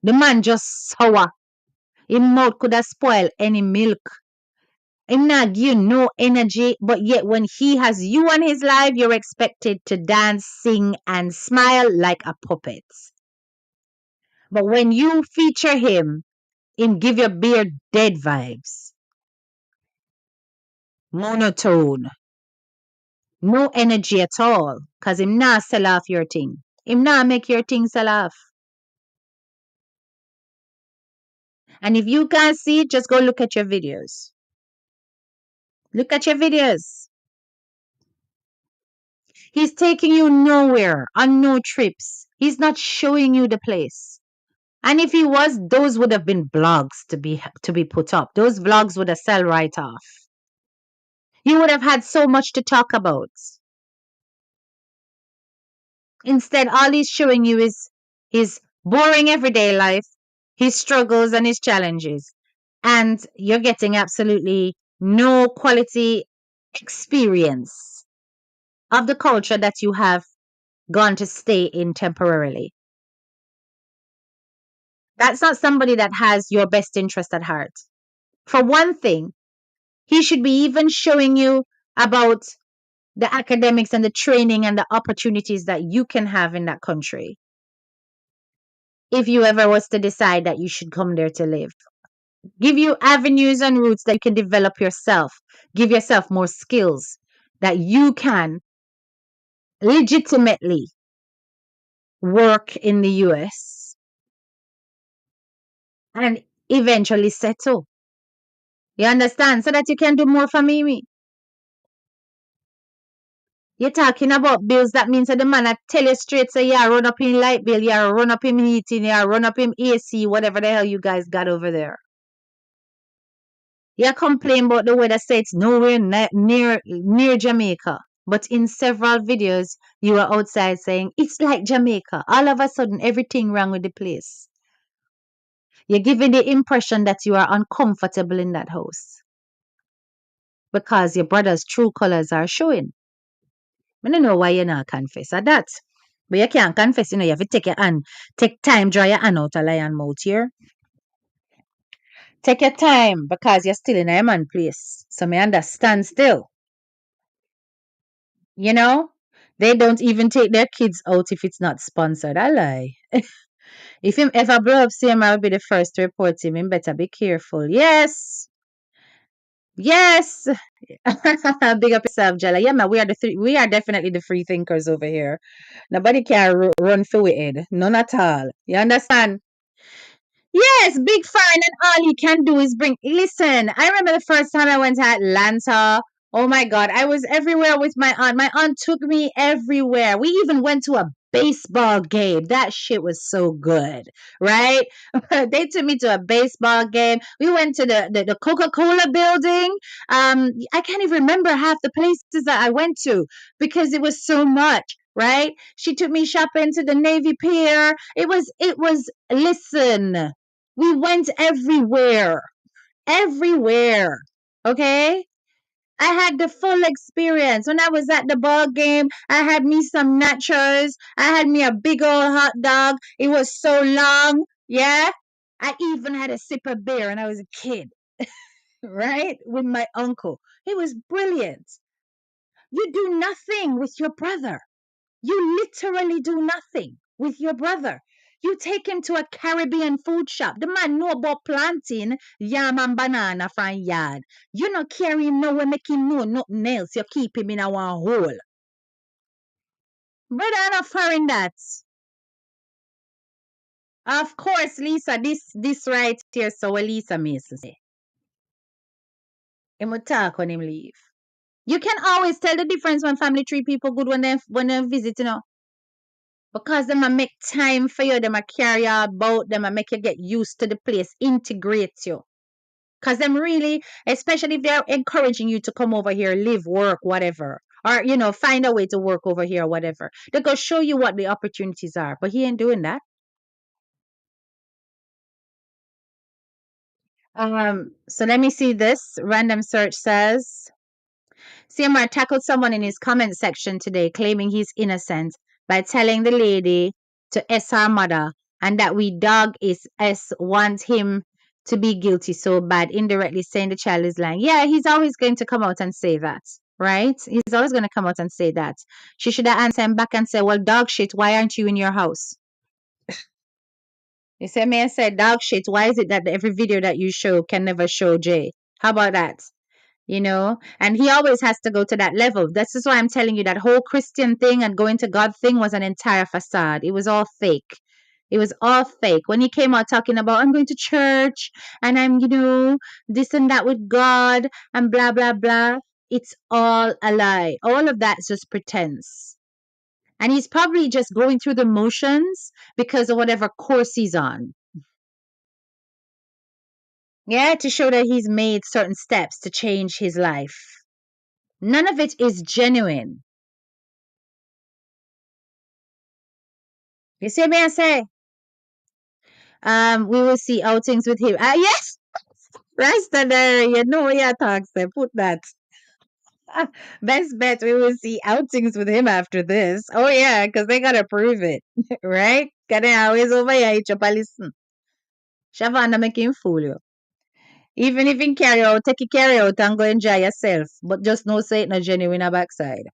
The man just sour. His mouth could have spoiled any milk. Him not give you no energy, but yet when he has you on his live, you're expected to dance, sing, and smile like a puppet. But when you feature him give your beard dead vibes. Monotone. No energy at all. Cause him not sell off your thing. Him not make your thing sell off. And if you can't see it, just go look at your videos. Look at your videos. He's taking you nowhere, on no trips. He's not showing you the place. And if he was, those would have been blogs to be put up. Those vlogs would have sell right off. You would have had so much to talk about. Instead, all he's showing you is his boring everyday life, his struggles and his challenges. And you're getting absolutely no quality experience of the culture that you have gone to stay in temporarily. That's not somebody that has your best interest at heart. For one thing, he should be even showing you about the academics and the training and the opportunities that you can have in that country if you ever was to decide that you should come there to live. Give you avenues and routes that you can develop yourself, give yourself more skills that you can legitimately work in the US and eventually settle. You understand? So that you can do more for me. You're talking about bills, that means that the man I tell you straight, say, yeah, run up in light bill, yeah, run up in heating, yeah, run up in AC, whatever the hell you guys got over there. You complain about the weather, say it's nowhere near Jamaica. But in several videos, you are outside saying, it's like Jamaica. All of a sudden, everything wrong with the place. You're giving the impression that you are uncomfortable in that house because your brother's true colors are showing. I don't know why you not confess at that. But you can't confess, you have to take your hand, take time, draw your hand out of lion mouth here. Take your time because you're still in a man place. So me understand still. You know? They don't even take their kids out if it's not sponsored. I lie. If him ever blow up CM, I'll be the first to report him. Him better be careful. Yes. Yes. Big up yourself, Jella. Yeah, man, we are definitely the free thinkers over here. Nobody can run through it. None at all. You understand? Yes, big fan, and all he can do is bring. Listen, I remember the first time I went to Atlanta. Oh my God, I was everywhere with my aunt. My aunt took me everywhere. We even went to a baseball game. That shit was so good, right? They took me to a baseball game. We went to the Coca-Cola building. I can't even remember half the places that I went to because it was so much. Right? She took me shopping to the Navy Pier. It was, listen, we went everywhere. Everywhere. Okay? I had the full experience. When I was at the ball game, I had me some nachos. I had me a big old hot dog. It was so long. Yeah? I even had a sip of beer when I was a kid, right? With my uncle. It was brilliant. You do nothing with your brother. You literally do nothing with your brother. You take him to a Caribbean food shop. The man know about planting yam and banana from yard. You not carry him nowhere, make him know nothing else. You keep him in a one hole. Brother, I'm not foreign that. Of course, Lisa, this right here, so what Lisa means to say. Him will talk when him leave. You can always tell the difference when family treat people good when they visit, Because them a make time for you, them a carry you about, them a make you get used to the place, integrate you. Because them really, especially if they're encouraging you to come over here, live, work, whatever. Or, find a way to work over here, whatever. They go show you what the opportunities are. But he ain't doing that. So let me see this. Random search says CMR tackled someone in his comment section today claiming he's innocent by telling the lady to S her mother and that we dog is S want him to be guilty so bad, indirectly saying the child is lying. Yeah, he's always going to come out and say that, right? He's always going to come out and say that. She should have answered him back and say, well, dog shit, why aren't you in your house? You see me? I said, dog shit. Why is it that every video that you show can never show Jay? How about that? You know, and he always has to go to that level. This is why I'm telling you that whole Christian thing and going to God thing was an entire facade. It was all fake. It was all fake. When he came out talking about, I'm going to church and I'm, this and that with God and blah, blah, blah, it's all a lie. All of that is just pretense. And he's probably just going through the motions because of whatever course he's on. Yeah, to show that he's made certain steps to change his life. None of it is genuine. You see me, I say? We will see outings with him. Yes, Rasta there, you know what you talk, say, put that. Best bet we will see outings with him after this. Oh yeah, because they gotta prove it, right? Gotta always over here, you chop a listen. Shavana make him fool you. Even if you carry out, take your carry out and go enjoy yourself. But just know say it not genuine a backside.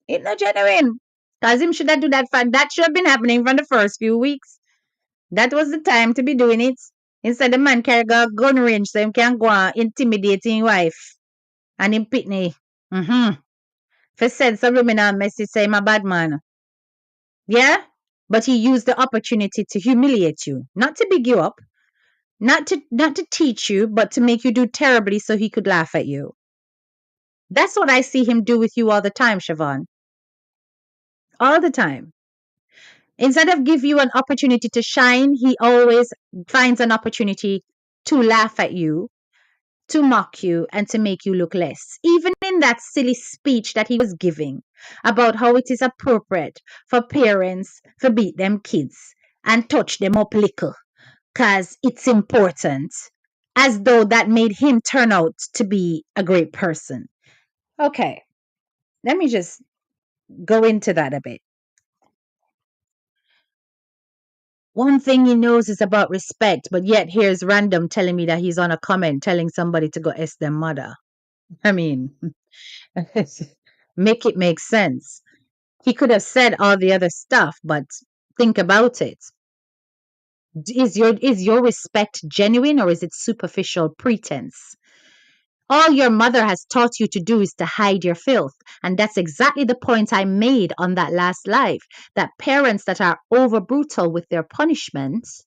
It not genuine. Cause him should have do that that should have been happening from the first few weeks. That was the time to be doing it. Instead the man carry a gun range so him can go and intimidate his wife and him pitney. Mm-hmm. For send subliminal message say I'm a bad man. Yeah? But he used the opportunity to humiliate you. Not to big you up. Not to teach you, but to make you do terribly so he could laugh at you. That's what I see him do with you all the time, Siobhan. All the time. Instead of give you an opportunity to shine, he always finds an opportunity to laugh at you, to mock you, and to make you look less. Even in that silly speech that he was giving about how it is appropriate for parents to beat them kids and touch them up little because it's important, as though that made him turn out to be a great person. Okay, let me just go into that a bit. One thing he knows is about respect, but yet here's random telling me that he's on a comment telling somebody to go S their mother. I mean, make it make sense. He could have said all the other stuff, but think about it. Is your respect genuine or is it superficial pretense? All your mother has taught you to do is to hide your filth. And that's exactly the point I made on that last live, that parents that are over brutal with their punishments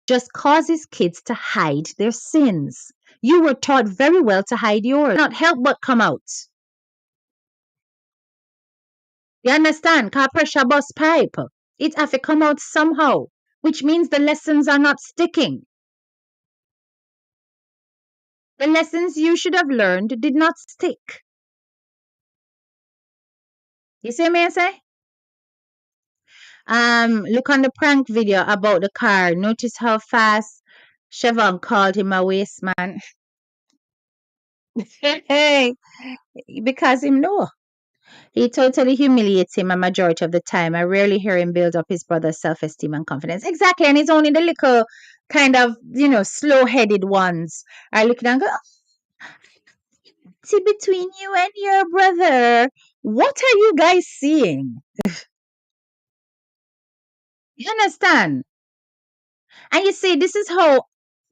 just causes kids to hide their sins. You were taught very well to hide yours. Not help but come out. You understand? Cause pressure bust pipe. It have to come out somehow, which means the lessons are not sticking. The lessons you should have learned did not stick. You see me I say? Look on the prank video about the car. Notice how fast Chevron called him a waste man. Hey, because him know. He totally humiliates him a majority of the time. I rarely hear him build up his brother's self-esteem and confidence. Exactly, and it's only the little kind of, slow-headed ones are looking and go, see between you and your brother. What are you guys seeing? You understand? And you see, this is how,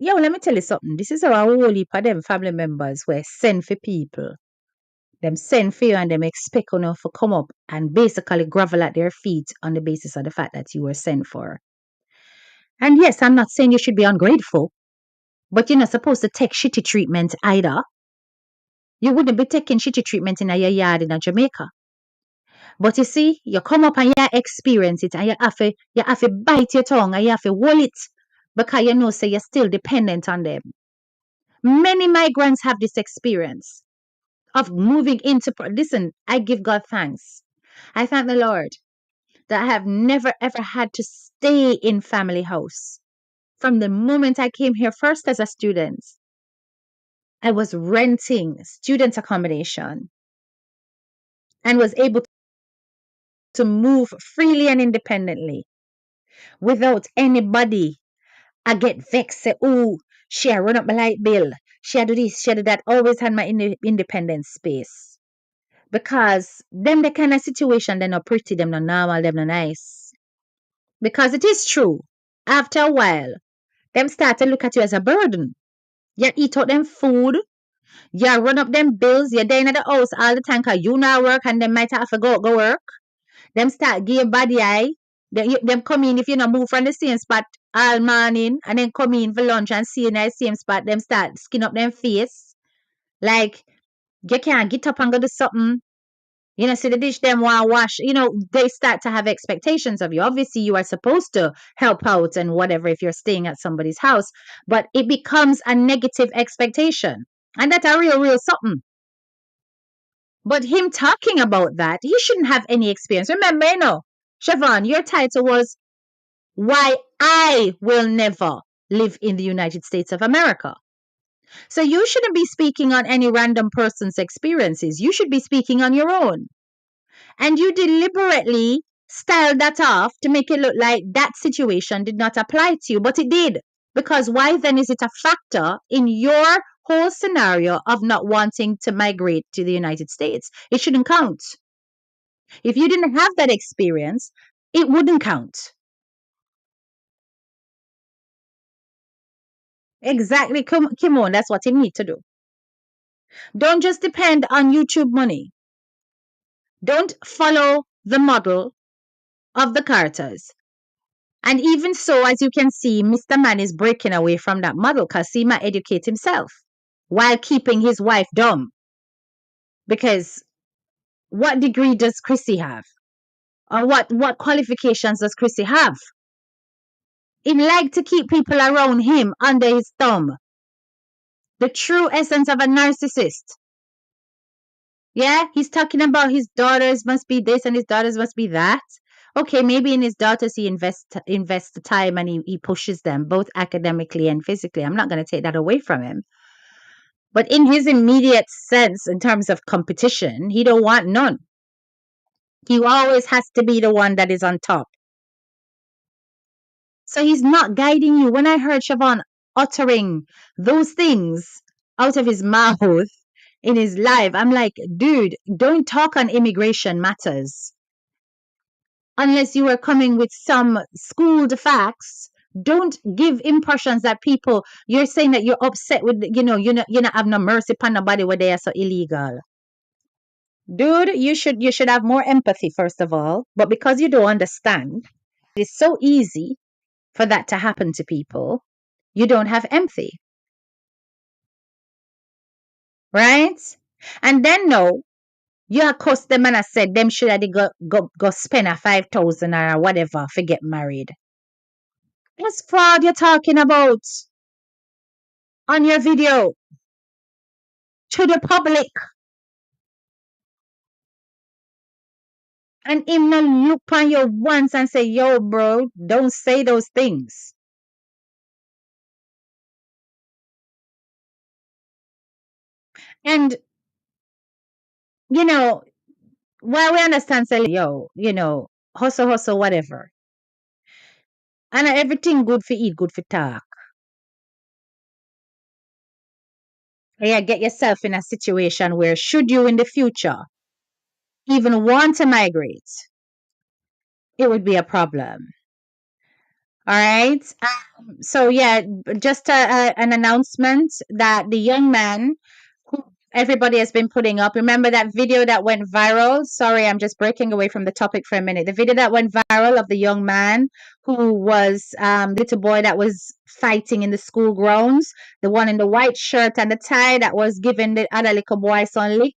let me tell you something. This is how a whole heap of them family members were sent for people. Them send for you and them expect you to come up and basically grovel at their feet on the basis of the fact that you were sent for. And yes, I'm not saying you should be ungrateful, but you're not supposed to take shitty treatment either. You wouldn't be taking shitty treatment in your yard in Jamaica. But you see, you come up and you experience it and you have to bite your tongue and you have to hold it because you know say you're still dependent on them. Many migrants have this experience of moving into. Listen, I give God thanks. I thank the Lord that I have never ever had to stay in family house. From the moment I came here first as a student, I was renting student accommodation and was able to move freely and independently without anybody. I get vexed, say, oh, she a run up my light bill. She a do this, she a do that. Always had my independent space. Because them the kind of situation, they're not pretty, them not normal, them not nice. Because it is true. After a while, them start to look at you as a burden. You eat out them food, you run up them bills, you're there in the house all the time because you not work and them might have to go work. Them start give you body eye. Them come in if you not move from the same spot all morning and then come in for lunch and see you in the same spot, them start skin up them face. Like you can't get up and go do something. You know, see the dish them want wash. You know, they start to have expectations of you. Obviously, you are supposed to help out and whatever if you're staying at somebody's house, but it becomes a negative expectation. And that's a real something. But him talking about that, he shouldn't have any experience. Remember, you know, Siobhan, your title was Why I Will Never Live in the United States of America. So you shouldn't be speaking on any random person's experiences. You should be speaking on your own. And you deliberately styled that off to make it look like that situation did not apply to you, but it did. Because why then is it a factor in your whole scenario of not wanting to migrate to the United States? It shouldn't count. If you didn't have that experience, it wouldn't count. Exactly, Kimon, that's what you need to do. Don't just depend on YouTube money. Don't follow the model of the Carters. And even so, as you can see, Mr. Man is breaking away from that model because he might educate himself while keeping his wife dumb. Because what degree does Chrissy have? Or what qualifications does Chrissy have? He like to keep people around him under his thumb. The true essence of a narcissist. Yeah, he's talking about his daughters must be this and his daughters must be that. Okay, maybe in his daughters he invests the time and he pushes them both academically and physically. I'm not going to take that away from him. But in his immediate sense, in terms of competition, he don't want none. He always has to be the one that is on top. So he's not guiding you. When I heard Siobhan uttering those things out of his mouth in his live, I'm like, dude, don't talk on immigration matters. Unless you are coming with some schooled facts, don't give impressions that people, you're saying that you're upset with, you not have no mercy upon nobody where they are so illegal. Dude, you should have more empathy, first of all. But because you don't understand, it's so easy for that to happen to people. You don't have empathy, right? And then no, you accost them and I said them should have go spend a 5,000 or whatever for get married. What's fraud you're talking about on your video to the public? And him not look on you once and say, yo, bro, don't say those things. And, you know, while we understand, say, yo, hustle, whatever. And everything good for eat, good for talk. Yeah, get yourself in a situation where should you in the future even want to migrate, it would be a problem. All right. So yeah, just an announcement that the young man who everybody has been putting up. Remember that video that went viral? Sorry, I'm just breaking away from the topic for a minute. The video that went viral of the young man who was the little boy that was fighting in the school grounds, the one in the white shirt and the tie that was giving the other little boy some lick.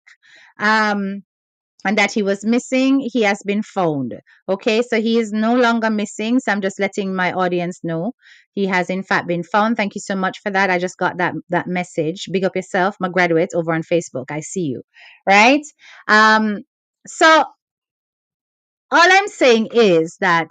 And that he was missing, he has been found. Okay, so he is no longer missing. So I'm just letting my audience know he has in fact been found. Thank you so much for that. I just got that message. Big up yourself, my graduate over on Facebook. I see you, right? So all I'm saying is that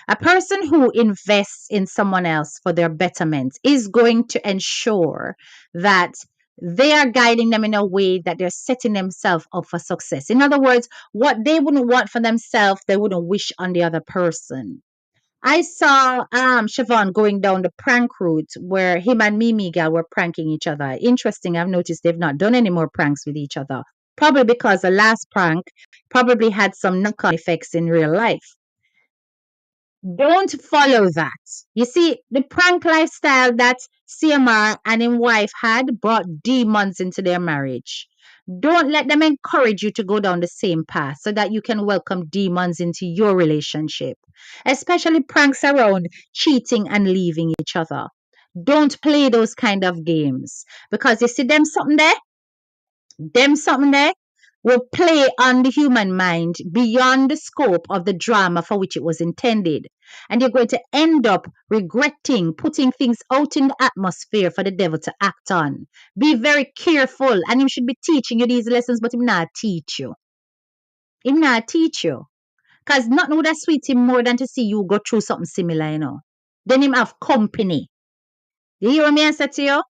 a person who invests in someone else for their betterment is going to ensure that they are guiding them in a way that they're setting themselves up for success. In other words, what they wouldn't want for themselves, they wouldn't wish on the other person. I saw Siobhan going down the prank route where him and Mimi Gal were pranking each other. Interesting, I've noticed they've not done any more pranks with each other. Probably because the last prank probably had some knock-on effects in real life. Don't follow that. You see, the prank lifestyle that CMR and his wife had brought demons into their marriage. Don't let them encourage you to go down the same path so that you can welcome demons into your relationship, especially pranks around cheating and leaving each other. Don't play those kind of games because you see them something there will play on the human mind beyond the scope of the drama for which it was intended. And you're going to end up regretting putting things out in the atmosphere for the devil to act on. Be very careful. And he should be teaching you these lessons, but he not teach you. He not teach you. Because nothing would have sweet him more than to see you go through something similar, you know. Then him have company. You hear me I say to you?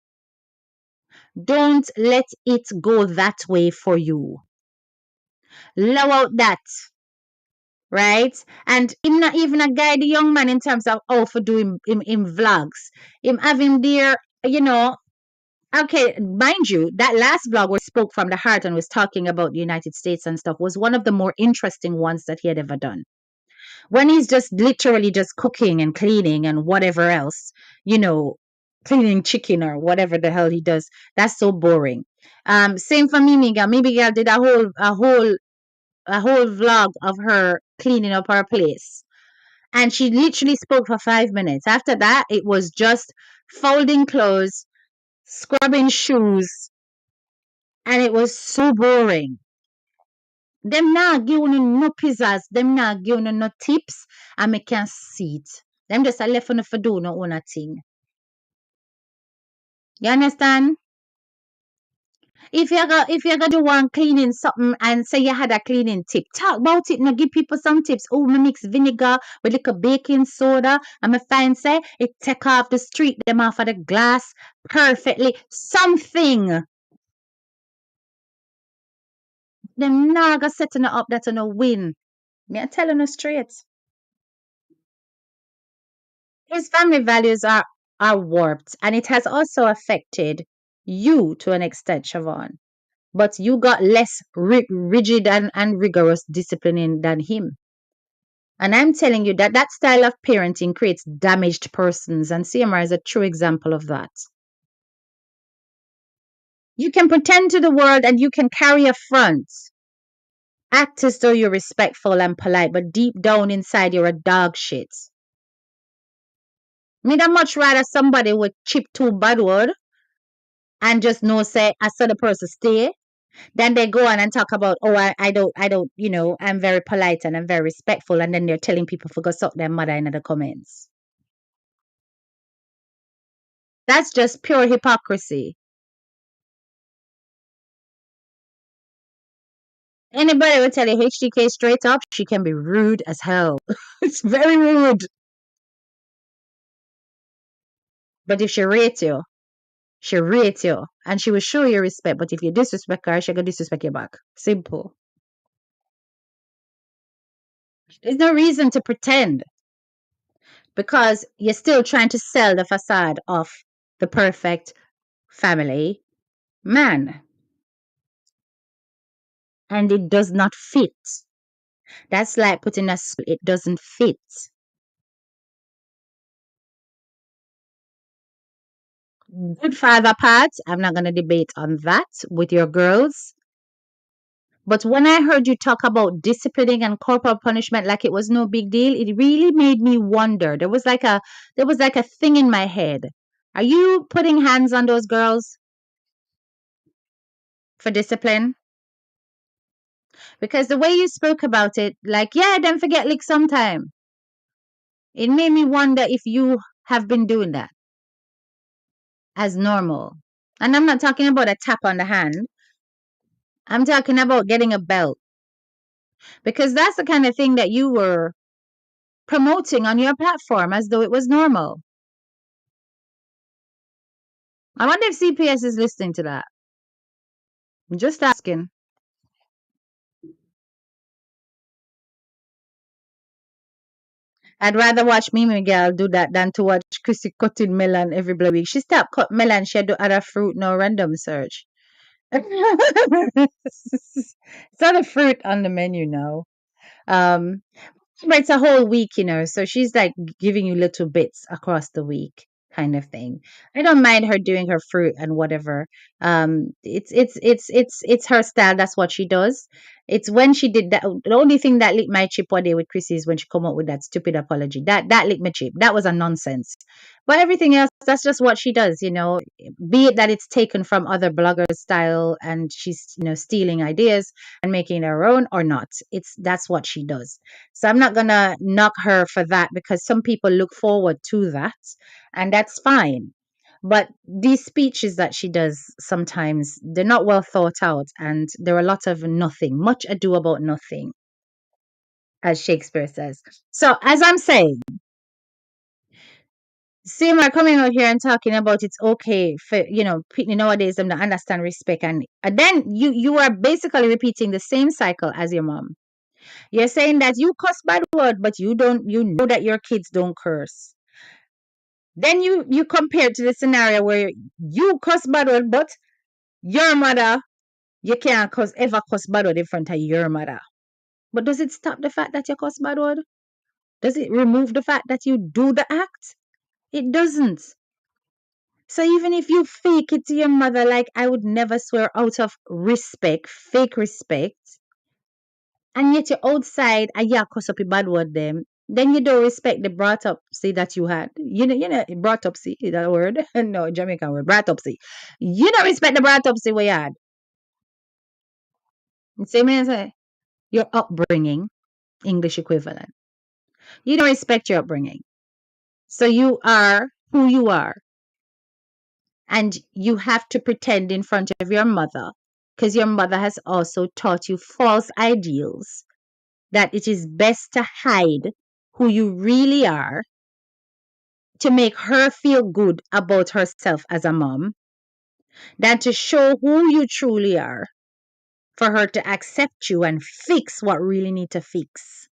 Don't let it go that way for you. Allow out that, right? And him not even a guide the young man in terms of how for doing him vlogs. Him have him there, you know. Okay, mind you, that last vlog where he spoke from the heart and was talking about the United States and stuff was one of the more interesting ones that he had ever done. When he's just literally just cooking and cleaning and whatever else, you know, cleaning chicken or whatever the hell he does, that's so boring. Same for Mimi Girl. Mimi Girl did a whole vlog of her cleaning up her place. And she literally spoke for 5 minutes. After that, it was just folding clothes, scrubbing shoes, and it was so boring. Them not giving you no pizzas, them not giving you no tips, and me can see it. Them just a left on for do no own a thing. You understand? If you go do one cleaning something and say you had a cleaning tip, talk about it and give people some tips. Oh, me mix vinegar with little baking soda and me find say it take off the street them off of the glass perfectly. Something. Them naga setting it up that on a win. Me I telling you straight. His family values are warped and it has also affected you to an extent, Siobhan. But you got less rigid and rigorous disciplining than him. And I'm telling you that that style of parenting creates damaged persons, and CMR is a true example of that. You can pretend to the world and you can carry a front, act as though you're respectful and polite, but deep down inside you're a dog shit. Me'd much rather somebody would chip two bad word and just know say I saw the person stay. Then they go on and talk about, oh, I don't, I'm very polite and I'm very respectful. And then they're telling people for go suck their mother in the comments. That's just pure hypocrisy. Anybody will tell you HDK straight up, she can be rude as hell. It's very rude. But if she rates you and she will show you respect. But if you disrespect her, she'll disrespect you back. Simple. There's no reason to pretend because you're still trying to sell the facade of the perfect family man. And it does not fit. That's like putting a suit, it doesn't fit. Good father part, I'm not going to debate on that with your girls. But when I heard you talk about disciplining and corporal punishment like it was no big deal, it really made me wonder. There was like a thing in my head. Are you putting hands on those girls for discipline? Because the way you spoke about it, like, yeah, don't forget lick sometime. It made me wonder if you have been doing that as normal. And I'm not talking about a tap on the hand. I'm talking about getting a belt. Because that's the kind of thing that you were promoting on your platform as though it was normal. I wonder if CPS is listening to that. I'm just asking. I'd rather watch Mimi Girl do that than to watch Chrissy cutting melon every bloody week. She stopped cut melon, she had to add a fruit, no random search. It's not a fruit on the menu now. Um, But it's a whole week, so she's like giving you little bits across the week kind of thing. I don't mind her doing her fruit and whatever. It's her style. That's what she does. It's when she did that. The only thing that licked my chip one day with Chrissy is when she come up with that stupid apology. That licked my chip. That was a nonsense. But everything else, that's just what she does. Be it that it's taken from other bloggers' style and she's stealing ideas and making it her own or not. That's what she does. So I'm not gonna knock her for that because some people look forward to that, and that's fine. But these speeches that she does sometimes they're not well thought out, and there are a lot of nothing, much ado about nothing, as Shakespeare says. So as I'm saying, same are coming out here and talking about it's okay for people nowadays them to understand respect, and then you are basically repeating the same cycle as your mom. You're saying that you cuss bad word, but you know that your kids don't curse. Then you compare to the scenario where you cuss bad word, but your mother, you can't ever cuss bad word in front of your mother. But does it stop the fact that you cuss bad word? Does it remove the fact that you do the act? It doesn't. So even if you fake it to your mother, like I would never swear out of respect, fake respect, and yet you're outside and you cuss up a bad word them, then you don't respect the brought up see that you had. Brought up see is that a word? No, Jamaican word, brought up see. You don't respect the brought up see we had. Same as your upbringing, English equivalent. You don't respect your upbringing. So you are who you are. And you have to pretend in front of your mother because your mother has also taught you false ideals that it is best to hide who you really are to make her feel good about herself as a mom than to show who you truly are for her to accept you and fix what really need to fix.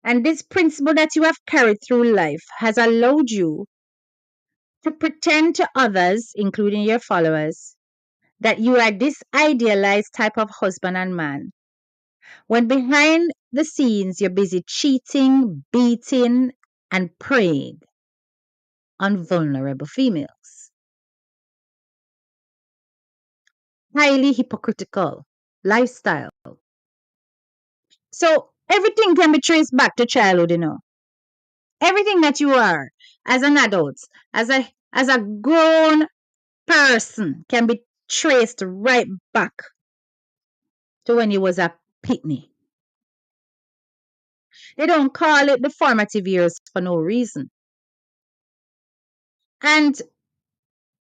And this principle that you have carried through life has allowed you to pretend to others, including your followers, that you are this idealized type of husband and man, when behind the scenes you're busy cheating, beating, and preying on vulnerable females. Highly hypocritical lifestyle. So everything can be traced back to childhood. Everything that you are as an adult, as a grown person can be traced right back to when you was a pitney. They don't call it the formative years for no reason. And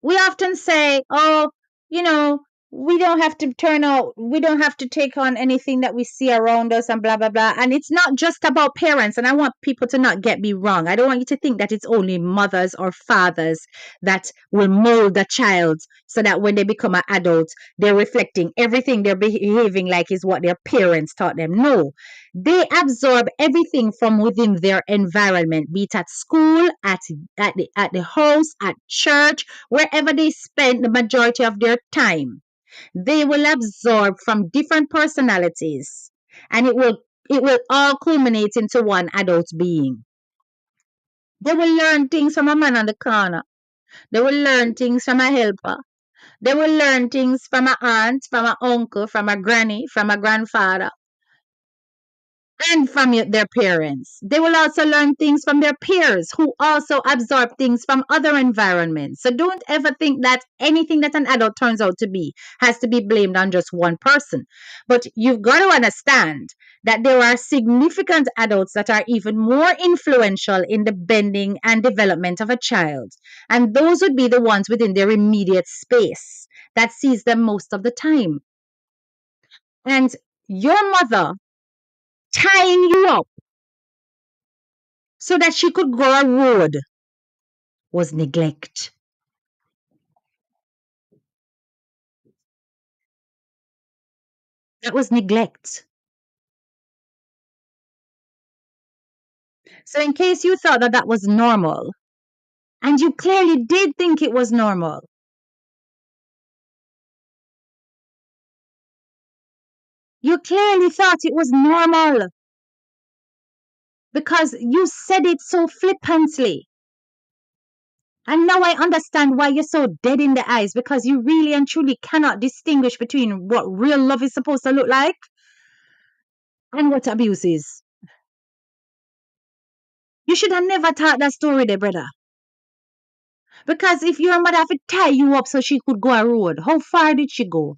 we often say, oh, you know, we don't have to take on anything that we see around us and blah, blah, blah. And it's not just about parents. And I want people to not get me wrong. I don't want you to think that it's only mothers or fathers that will mold a child so that when they become an adult, they're reflecting everything they're behaving like is what their parents taught them. No, they absorb everything from within their environment, be it at school, at the house, at church, wherever they spend the majority of their time. They will absorb from different personalities, and it will all culminate into one adult being. They will learn things from a man on the corner. They will learn things from a helper. They will learn things from a aunt, from a uncle, from a granny, from a grandfather, and from their parents. They will also learn things from their peers who also absorb things from other environments. So don't ever think that anything that an adult turns out to be has to be blamed on just one person. But you've got to understand that there are significant adults that are even more influential in the bending and development of a child. And those would be the ones within their immediate space that sees them most of the time. And your mother tying you up so that she could grow a road was neglect. That was neglect. So, in case you thought that that was normal, and you clearly did think it was normal, you clearly thought it was normal. because you said it so flippantly. And now I understand why you're so dead in the eyes, because you really and truly cannot distinguish between what real love is supposed to look like and what abuse is. You should have never taught that story there, brother. Because if your mother had to tie you up so she could go a road, how far did she go?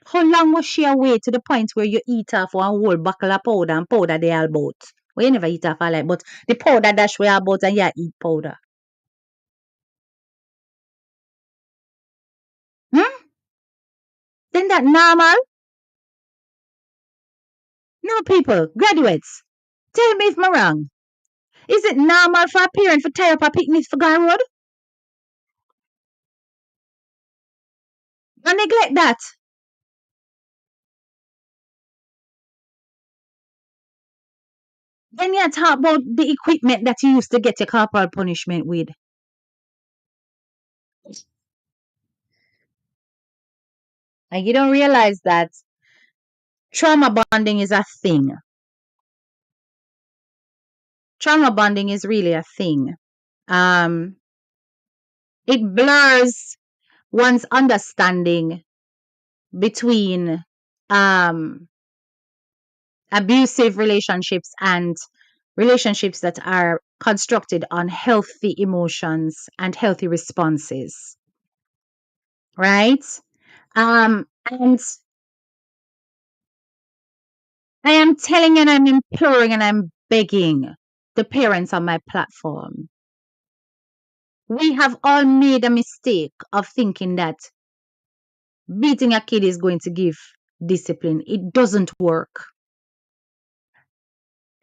How long was she away to the point where you eat off one whole buckle of powder and powder they all about? Well, you never eat off all like, but the powder dash we all about and you eat powder. Hmm? Then that normal? No, people, graduates, tell me if I'm wrong. Is it normal for a parent to tie up a picnic for go road? And neglect that. Then you talk about the equipment that you used to get your corporal punishment with. And you don't realize that trauma bonding is a thing. Trauma bonding is really a thing. Um, it blurs one's understanding between um, abusive relationships and relationships that are constructed on healthy emotions and healthy responses, right? And I am telling and I'm imploring and I'm begging the parents on my platform. We have all made a mistake of thinking that beating a kid is going to give discipline. It doesn't work.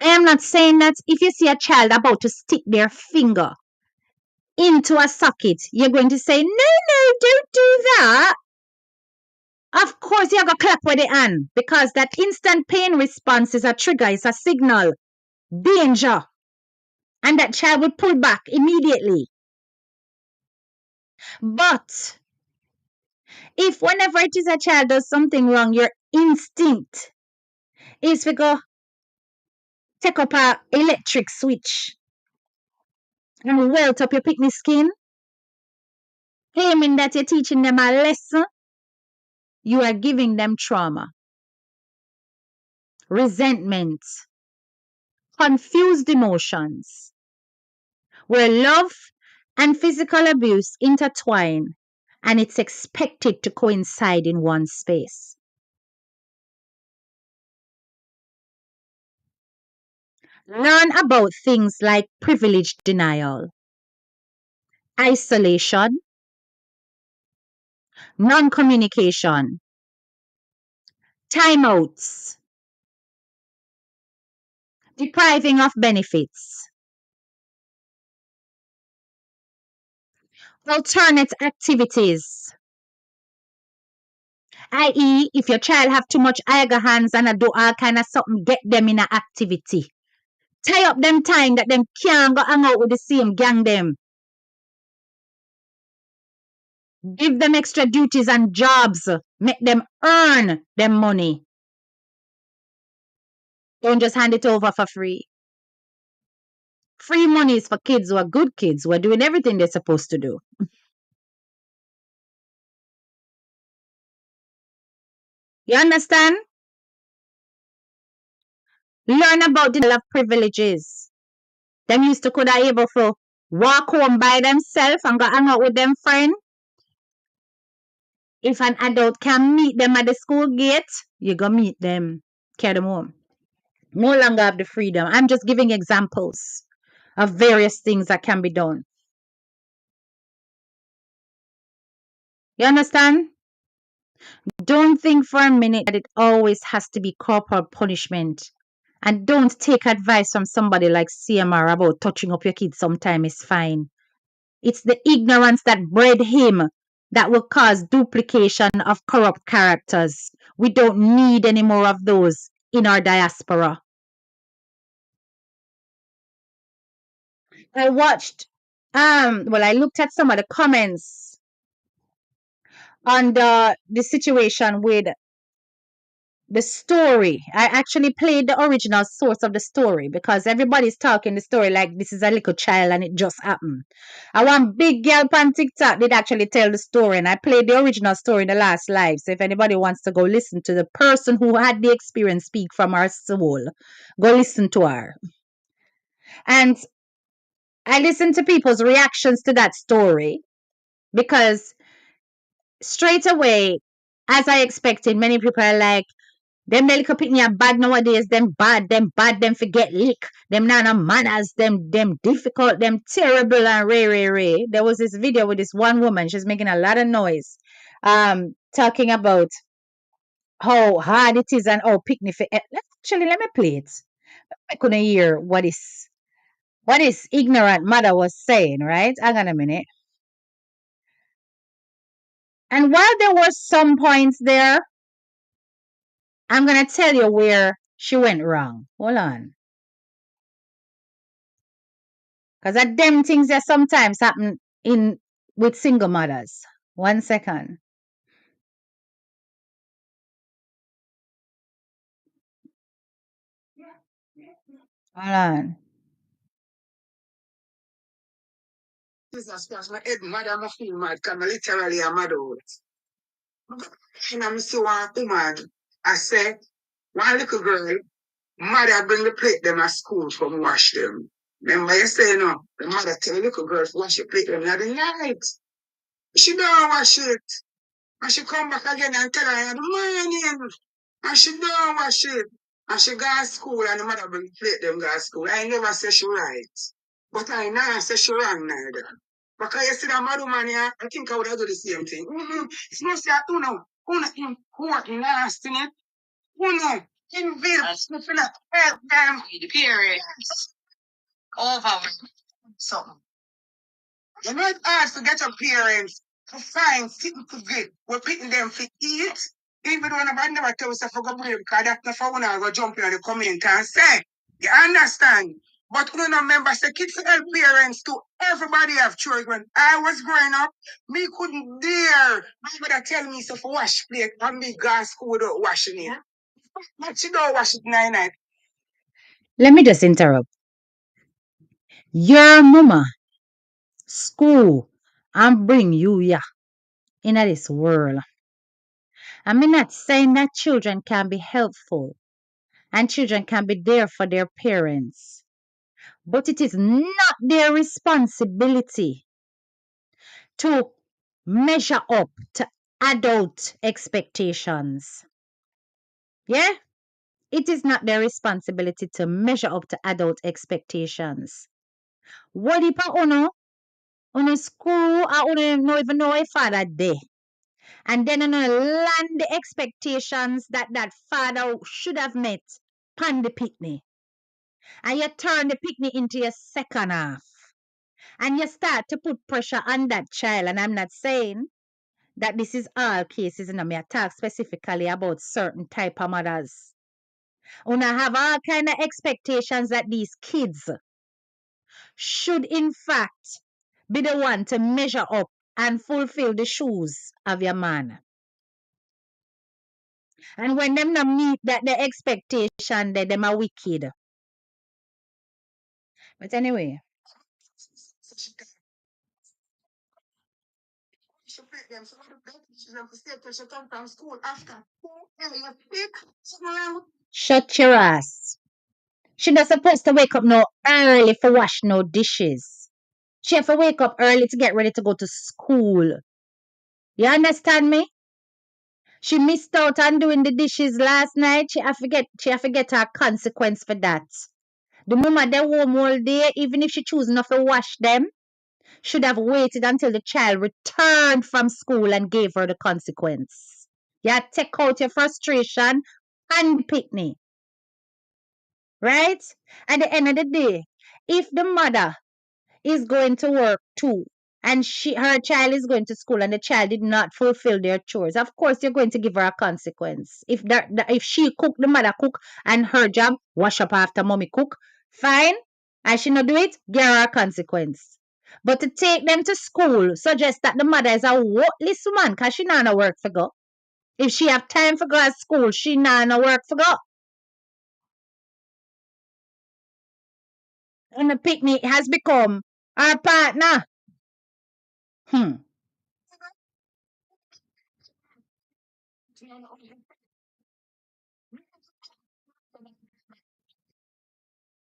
I am not saying that if you see a child about to stick their finger into a socket, you're going to say, no, don't do that. Of course, you're going to clap with the hand because that instant pain response is a trigger, it's a signal. Danger. And that child will pull back immediately. But if whenever it is a child does something wrong, your instinct is to go take up a electric switch and welt up your picnic skin, claiming that you're teaching them a lesson, you are giving them trauma, resentment, confused emotions, where love and physical abuse intertwine and it's expected to coincide in one space. Learn about things like privilege denial, isolation, non communication, timeouts, depriving of benefits, alternate activities, i.e., if your child have too much eiger hands and a do all kind of something, get them in an activity. Tie up them time that them can't go hang out with the same gang them. Give them extra duties and jobs. Make them earn them money. Don't just hand it over for free. Free money is for kids who are good kids who are doing everything they're supposed to do. You understand? Learn about the love privileges. Them used to could have able to walk home by themselves and go hang out with them friend. If an adult can meet them at the school gate, you go meet them, carry them home. No longer have the freedom. I'm just giving examples of various things that can be done. You understand? Don't think for a minute that it always has to be corporal punishment. And don't take advice from somebody like CMR about touching up your kids sometime is fine. It's the ignorance that bred him that will cause duplication of corrupt characters. We don't need any more of those in our diaspora. I watched, I looked at some of the comments on the situation with the story. I actually played the original source of the story because everybody's talking the story like this is a little child and it just happened. I one big girl on TikTok did actually tell the story, and I played the original story in the last live. So if anybody wants to go listen to the person who had the experience speak from her soul, go listen to her. And I listened to people's reactions to that story because straight away, as I expected, many people are like, them little pitney are bad nowadays, them bad, them forget lick, them nana manners, them difficult, them terrible and ray. There was this video with this one woman, she's making a lot of noise, talking about how hard it is and how picnic. Actually, let me play it. I couldn't hear what is ignorant mother was saying, right? Hang on a minute. And while there were some points there, I'm gonna tell you where she went wrong. Hold on. Because that them things that sometimes happen in with single mothers. 1 second. Hold on. Jesus Christ, my head mad, I'm feel mad, because I'm literally a mad out. And I'm so one woman, I say, one little girl, mother bring the plate them at school from wash them. Remember you say no, the mother tell the little girl to wash the plate them in the night. She don't wash it. And she come back again and tell her in the morning. And she don't wash it. And she go to school and the mother bring plate them go to school. I never say she right. But I never say she wrong neither. Because you see that mad woman here, I think I would have done the same thing. It's not say, uno important nasty, uno involved, me finna help them. The parents. Over. Something. You know it's hard to get your parents to find something to get. We're picking them for eat. Even when nobody never tell us for go brave, because that's not for one I go jump in the comment and say. You understand? But we don't remember say kids help parents too. Everybody have children. I was growing up, me couldn't dare. My mother tell me so for wash plate and me go to school without washing it. But she don't wash it night. Let me just interrupt. Your mama, school, and bring you here in this world. I'm not saying that children can be helpful and children can be there for their parents, but it is not their responsibility to measure up to adult expectations. Yeah? It is not their responsibility to measure up to adult expectations. What if uno school or uno no even know a father there? And then uno land the expectations that that father should have met pan the picnic. And you turn the picnic into your second half. And you start to put pressure on that child. And I'm not saying that this is all cases, and I may talk specifically about certain type of mothers. Una have all kind of expectations that these kids should in fact be the one to measure up and fulfill the shoes of your man. And when them not meet that the expectation, that them are wicked. But anyway, She pick them. So what the teachers have to say to she come from school after. You pick. shut your ass. She not supposed to wake up no early for wash no dishes. She have to wake up early to get ready to go to school. You understand me? She missed out on doing the dishes last night. She have to get her consequence for that. The mama they home all day, even if she choose not to wash them, should have waited until the child returned from school and gave her the consequence. You take out your frustration and picnic. Right? At the end of the day, if the mother is going to work too and her child is going to school and the child did not fulfill their chores, of course you're going to give her a consequence. If she cook, the mother cook, and her job wash up after mommy cook, fine. And she not do it, give her a consequence. But to take them to school suggests that the mother is a worthless woman because she not work for go. If she have time for go to school, she nah no work for go. And the picnic has become our partner. Hmm.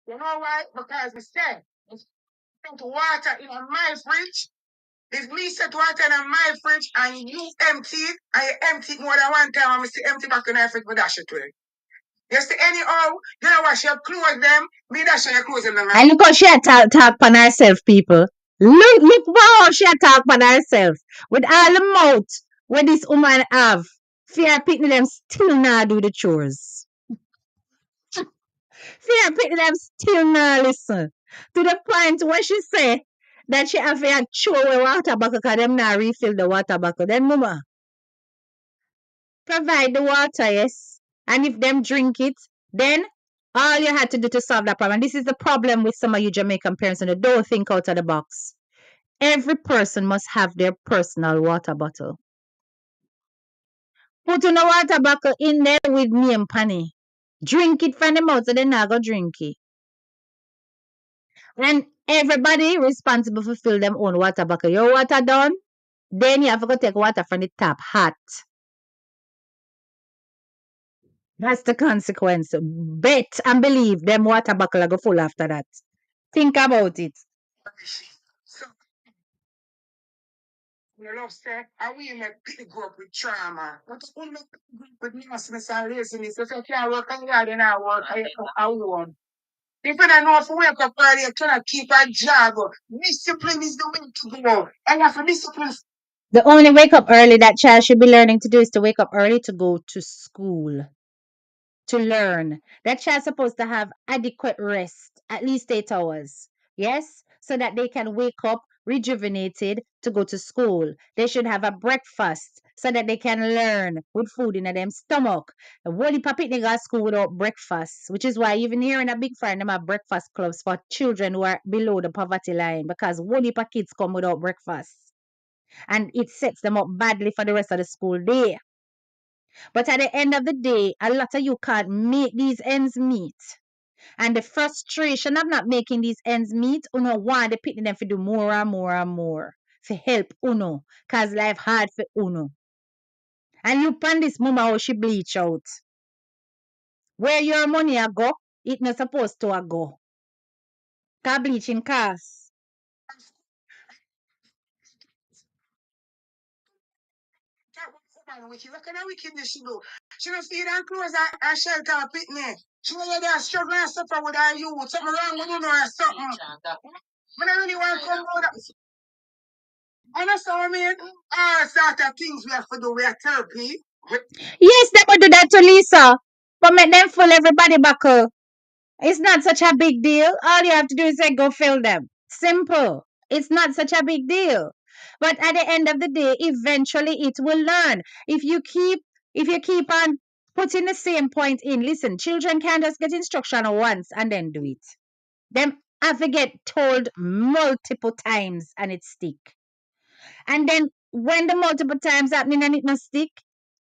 You know why? Because we said, it's put water in my fridge. If me set water in my fridge and you empty it, and you empty it more than one time, and I see empty back in the fridge, but dash it to it. You see, anyhow, you know wash your clothes them, me dash your clothes in them. And look how she a talk on herself, people. Look how she a talk on herself. With all the mouth what this woman have. Fear picking them still not do the chores. Fear picking them still not listen. To the point where she say that she have to throw away water bucket because them not refill the water bucket. Then mama, provide the water, yes. And if them drink it, then all you had to do to solve that problem. This is the problem with some of you Jamaican parents and they don't think out of the box. Every person must have their personal water bottle. Put in a water bottle in there with name panny. Drink it from the mouth so they not go drink it. And everybody responsible for fill them own water bottle. Your water done, then you have to go take water from the tap hot. That's the consequence. Bet and believe them water bottle go full after that. Think about it. So, you know, say, I will make people grow up with trauma. But we make people grow up with nastiness and laziness. If you can't work on God, then I won't. If you don't know if you wake up early, you cannot keep a job. Discipline is the way to go. And you have to discipline. The only wake up early that child should be learning to do is to wake up early to go to school, to learn. That child's supposed to have adequate rest, at least 8 hours. Yes? So that they can wake up rejuvenated to go to school. They should have a breakfast so that they can learn with food in their stomach. The whole heap of people go to school without breakfast, which is why even here in a big farm, them have breakfast clubs for children who are below the poverty line because whole heap of kids come without breakfast. And it sets them up badly for the rest of the school day. But at the end of the day, a lot of you can't make these ends meet. And the frustration of not making these ends meet, uno want the people them to do more and more and more to help uno. Cause life hard for uno. And you pan this mama how she bleach out. Where your money a go, it not supposed to a go. Cause bleaching costs. That woman wicked. What kind of wickedness she do? She don't feed and clothes and shelter and picnic. She know you're there struggling and suffer with her youth. Something wrong with you know or something. But I really want to come out. And that's what I mean. All sort of things we have to do. We are therapy. Yes, they would do that to Lisa. But make them fool everybody back. It's not such a big deal. All you have to do is say go fill them. Simple. It's not such a big deal. But at the end of the day, eventually it will learn. If you keep on putting the same point in, listen, children can't just get instruction once and then do it. Them have to get told multiple times and it stick. And then when the multiple times happening and it must stick,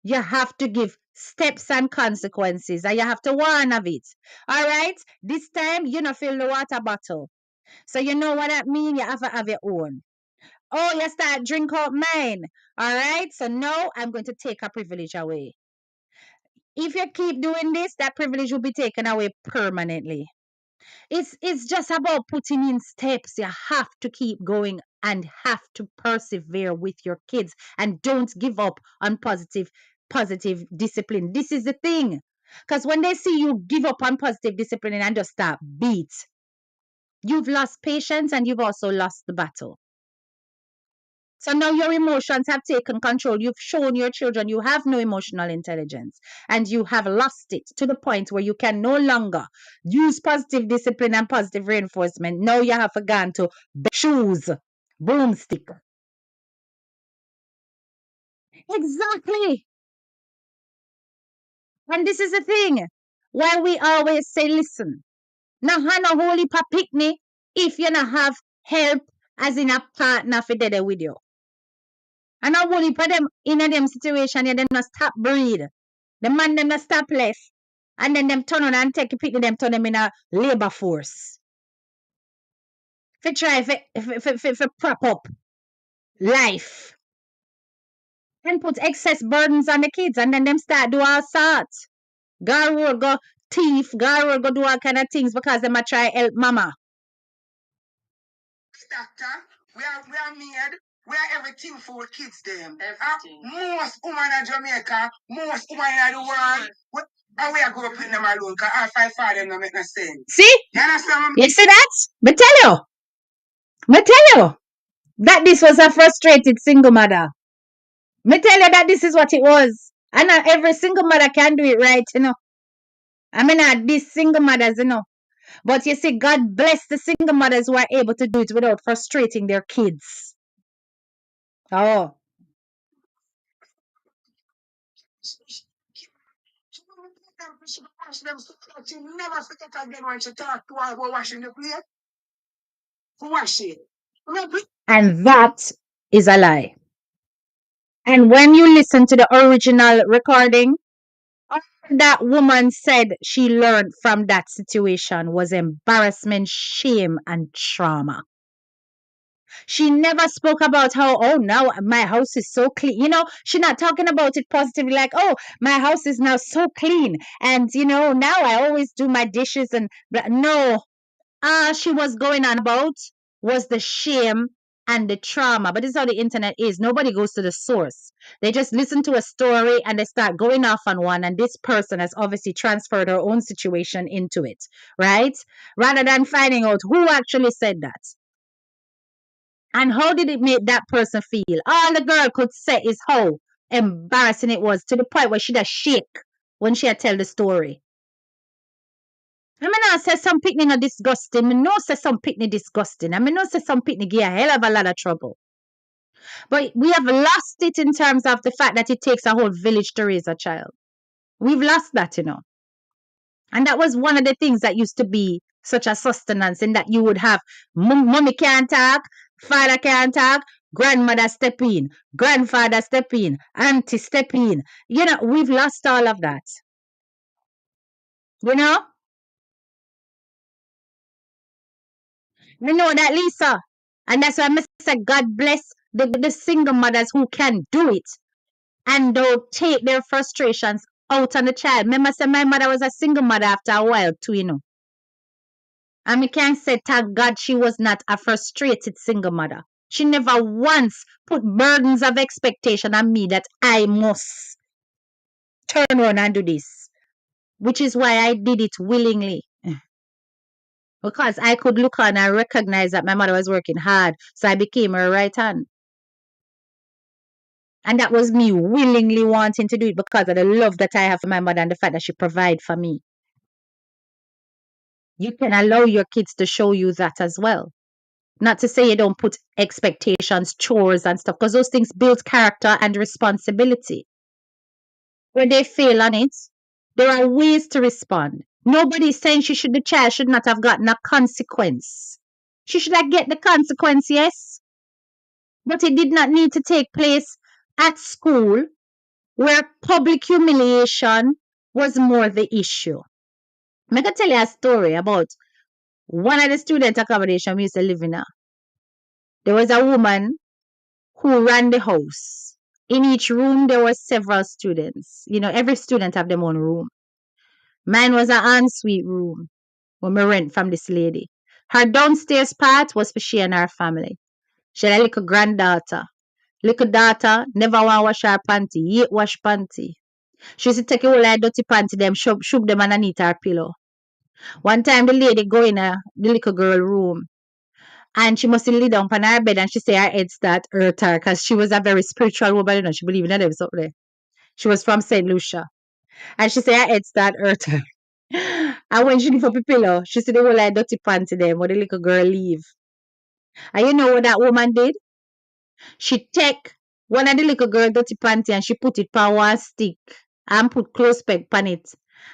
you have to give steps and consequences and you have to warn of it. All right? This time you not fill the water bottle. So you know what that means? You have to have your own. Oh, you start drink out mine. All right? So now I'm going to take a privilege away. If you keep doing this, that privilege will be taken away permanently. It's just about putting in steps. You have to keep going and have to persevere with your kids and don't give up on positive discipline. This is the thing. Because when they see you give up on positive discipline and just start beat, you've lost patience and you've also lost the battle. So now your emotions have taken control. You've shown your children you have no emotional intelligence and you have lost it to the point where you can no longer use positive discipline and positive reinforcement. Now you have gone to shoes, broomstick. Exactly. And this is the thing. Why we always say, listen, now hana holy pa picnic if you not have help as in a partner for there with you. And I only put them in a them situation, yeah, them not stop breathe. The man them not stop left. And then them turn on and take a picture, them turn them in a labor force. If try if prop up life and put excess burdens on the kids, and then them start do all sorts. God will go thief, God will go do all kind of things because them a try help mama. Doctor, we are made. We are everything for our kids them. Most women in Jamaica, most women in the world, and we are going to put them alone because our five father them don't make no sense. See? You understand? You see that? But tell you that this was a frustrated single mother. Me tell you that this is what it was. And not every single mother can do it right, you know. I mean, not these single mothers, you know. But you see, God bless the single mothers who are able to do it without frustrating their kids. Oh. She never forget again when she talk to her about washing the plate. Wash it. And that is a lie. And when you listen to the original recording, all that woman said she learned from that situation was embarrassment, shame, and trauma. She never spoke about how, oh, now my house is so clean. You know, she's not talking about it positively, like, oh, my house is now so clean. And, you know, now I always do my dishes and no. All she was going on about was the shame and the trauma. But this is how the internet is. Nobody goes to the source. They just listen to a story and they start going off on one. And this person has obviously transferred her own situation into it, right? Rather than finding out who actually said that. And how did it make that person feel? All the girl could say is how embarrassing it was to the point where she'd shake when she had tell the story. I mean, I say some picnic are disgusting. I know say some picnic disgusting. I mean, no say some picnic give a hell of a lot of trouble. But we have lost it in terms of the fact that it takes a whole village to raise a child. We've lost that, you know. And that was one of the things that used to be such a sustenance in that you would have mommy can't talk, father can't talk, grandmother step in, grandfather step in, auntie step in. You know, we've lost all of that. You know? You know that, Lisa. And that's why I say God bless the single mothers who can do it and don't take their frustrations out on the child. Remember, say my mother was a single mother after a while too, you know. And we can say, thank God she was not a frustrated single mother. She never once put burdens of expectation on me that I must turn around and do this, which is why I did it willingly. Because I could look on and recognize that my mother was working hard, so I became her right hand. And that was me willingly wanting to do it because of the love that I have for my mother and the fact that she provides for me. You can allow your kids to show you that as well. Not to say you don't put expectations, chores, and stuff, because those things build character and responsibility. When they fail on it, there are ways to respond. Nobody's saying the child should not have gotten a consequence. She should have get the consequence, yes. But it did not need to take place at school where public humiliation was more the issue. I'm going to tell you a story about one of the student accommodation we used to live in. There was a woman who ran the house. In each room, there were several students. You know, every student have their own room. Mine was an ensuite room when we rent from this lady. Her downstairs part was for she and her family. She had a little granddaughter. Little daughter never want wash her panty. Hate wash panty. She used to take a whole lot of dirty panty them, shove them underneath her pillow. One time the lady go in the little girl room and she must lay down on her bed and she say her head start hurt her because she was a very spiritual woman, you know, she believed in them up there. She was from St. Lucia. And she say her head start hurt her. And when she lift up the pillow, she see the whole like dirty panty them where the little girl leave. And you know what that woman did? She take one of the little girl dirty panty and she put it on one stick and put clothes peg on it.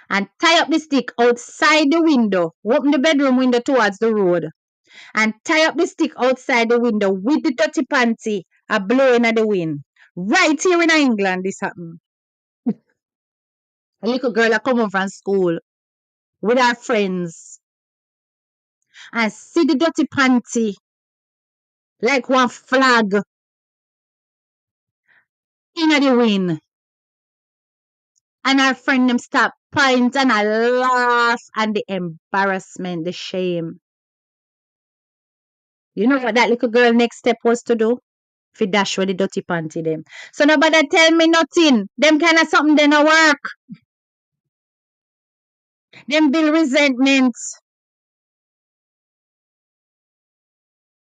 And tie up the stick outside the window. Open the bedroom window towards the road. And tie up the stick outside the window with the dirty panty and blowing at the wind. Right here in England, this happened. A little girl that come home from school with her friends and see the dirty panty like one flag in the wind. And her friend them stop point and I laugh and the embarrassment, the shame. You know what that little girl next step was to do? Fi dash with the dirty panty them. So nobody tell me nothing. Them kind of something they no work. Them build resentment.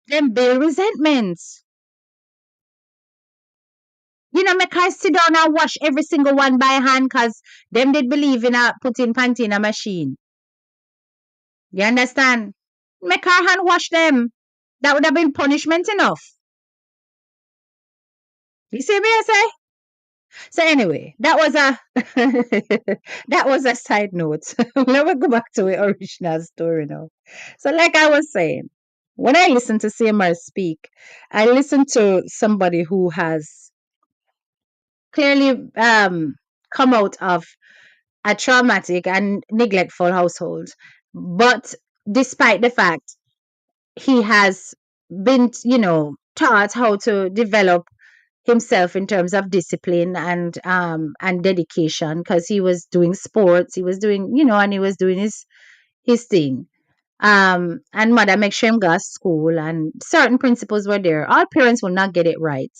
Them build resentment. You know, make her sit down and wash every single one by hand because them did believe in a putting panty in a machine. You understand? Make her hand wash them. That would have been punishment enough. You see me, I say? So anyway, that was a that was a side note. Let me go back to the original story now. So, like I was saying, when I listen to CMR speak, I listen to somebody who has clearly come out of a traumatic and neglectful household. But despite the fact he has been, taught how to develop himself in terms of discipline and dedication because he was doing sports, he was doing, and he was doing his thing. And mother make sure him go to school and certain principles were there. All parents will not get it right.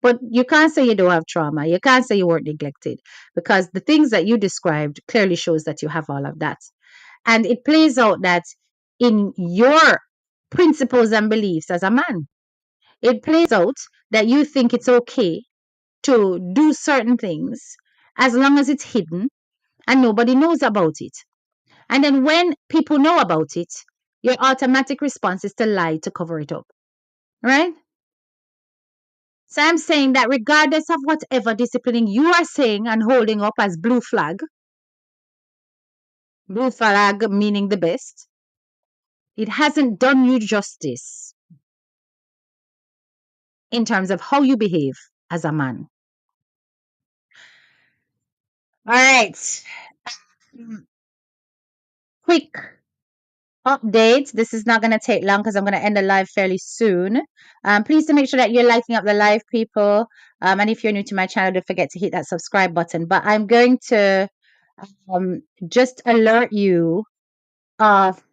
But you can't say you don't have trauma. You can't say you weren't neglected because the things that you described clearly shows that you have all of that. And it plays out that in your principles and beliefs as a man, it plays out that you think it's okay to do certain things as long as it's hidden and nobody knows about it. And then when people know about it, your automatic response is to lie to cover it up. Right? So I'm saying that regardless of whatever disciplining you are saying and holding up as blue flag meaning the best, it hasn't done you justice in terms of how you behave as a man. All right. Quick update. This is not going to take long because I'm going to end the live fairly soon. Please to make sure that you're lighting up the live, people. And if you're new to my channel, don't forget to hit that subscribe button. But I'm going to just alert you of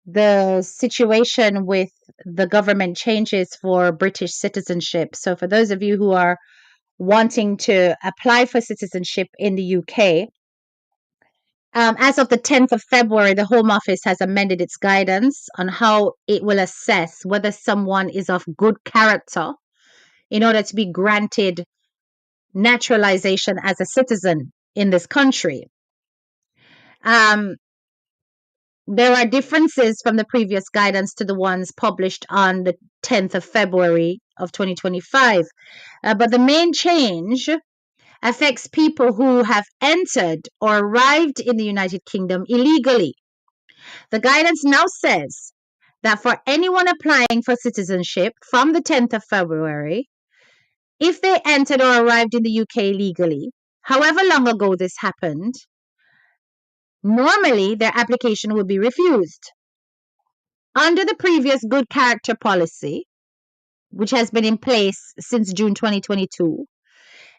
the situation with the government changes for British citizenship. So for those of you who are wanting to apply for citizenship in the UK, as of the 10th of February, the Home Office has amended its guidance on how it will assess whether someone is of good character in order to be granted naturalization as a citizen in this country. There are differences from the previous guidance to the ones published on the 10th of February of 2025. But the main change affects people who have entered or arrived in the United Kingdom illegally. The guidance now says that for anyone applying for citizenship from the 10th of February, if they entered or arrived in the UK legally, however long ago this happened, normally their application would be refused. Under the previous good character policy, which has been in place since June 2022,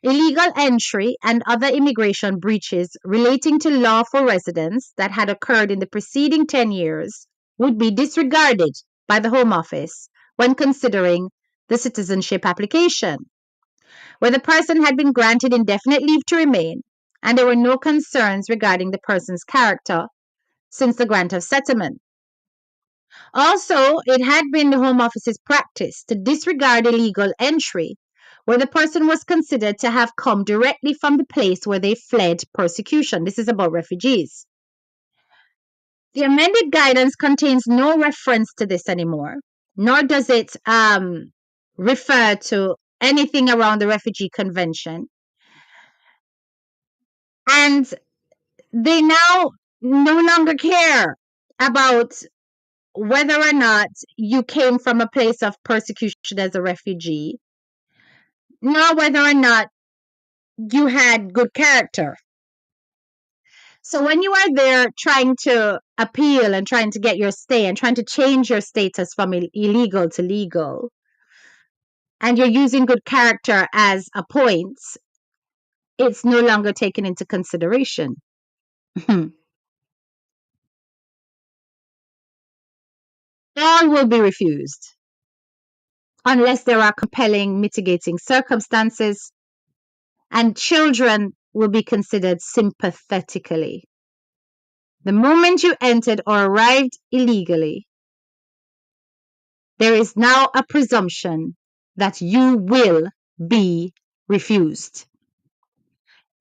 illegal entry and other immigration breaches relating to lawful residence that had occurred in the preceding 10 years would be disregarded by the Home Office when considering the citizenship application, where the person had been granted indefinite leave to remain and there were no concerns regarding the person's character since the grant of settlement. Also, it had been the Home Office's practice to disregard illegal entry where the person was considered to have come directly from the place where they fled persecution. This is about refugees. The amended guidance contains no reference to this anymore, nor does it refer to anything around the Refugee Convention. And they now no longer care about whether or not you came from a place of persecution as a refugee. nor whether or not you had good character. So when you are there trying to appeal and trying to get your stay and trying to change your status from illegal to legal, and you're using good character as a point, it's no longer taken into consideration. All will be refused unless there are compelling mitigating circumstances, and children will be considered sympathetically. The moment you entered or arrived illegally, there is now a presumption that you will be refused.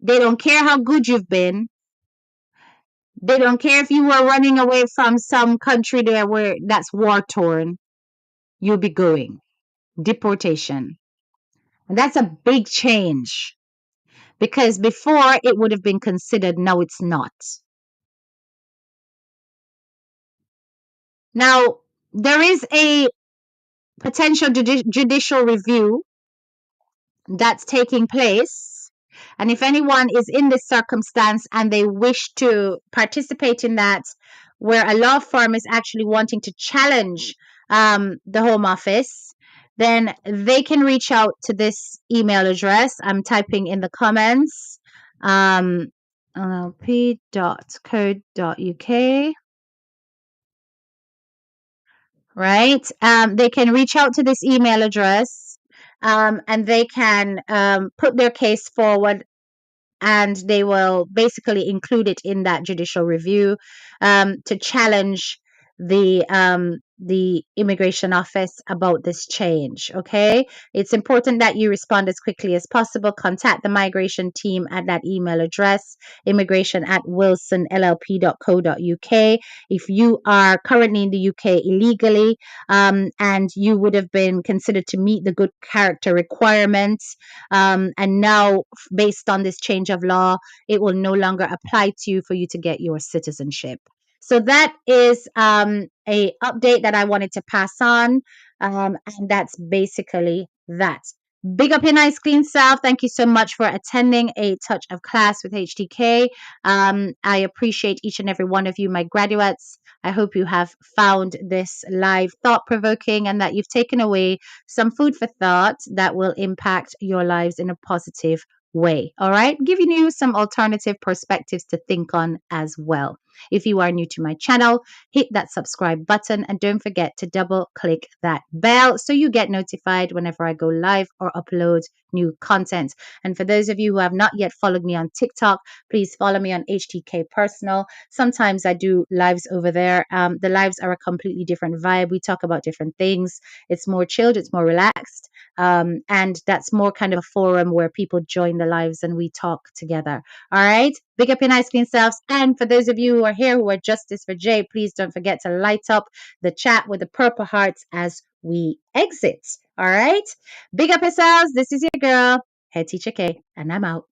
They don't care how good you've been. They don't care if you were running away from some country there where that's war torn. You'll be going. Deportation. And that's a big change because before it would have been considered, now it's not. Now, there is a potential judicial review that's taking place. And if anyone is in this circumstance and they wish to participate in that, where a law firm is actually wanting to challenge the Home Office, then they can reach out to this email address. I'm typing in the comments, nlp.co.uk. Right? They can reach out to this email address, and they can put their case forward, and they will basically include it in that judicial review to challenge the immigration office about this change. Okay, it's important that you respond as quickly as possible. Contact the migration team at that email address, immigration@wilsonllp.co.uk. If you are currently in the UK illegally, and you would have been considered to meet the good character requirements, and now based on this change of law, it will no longer apply to you for you to get your citizenship. So that is a update that I wanted to pass on, and that's basically that. Big up your nice clean self. Thank you so much for attending a touch of class with HTK. I appreciate each and every one of you, my graduates. I hope you have found this live thought provoking and that you've taken away some food for thought that will impact your lives in a positive way. All right, giving you some alternative perspectives to think on as well. If you are new to my channel, hit that subscribe button and don't forget to double click that bell so you get notified whenever I go live or upload new content. And for those of you who have not yet followed me on TikTok, please follow me on HTK Personal. Sometimes I do lives over there. The lives are a completely different vibe. We talk about different things. It's more chilled, it's more relaxed. And that's more kind of a forum where people join the lives and we talk together. All right. Big up your nice clean selves. And for those of you who are here who are Justice for Jay, please don't forget to light up the chat with the purple hearts as we exit. All right. Big up yourselves. This is your girl, Head Teacher K, and I'm out.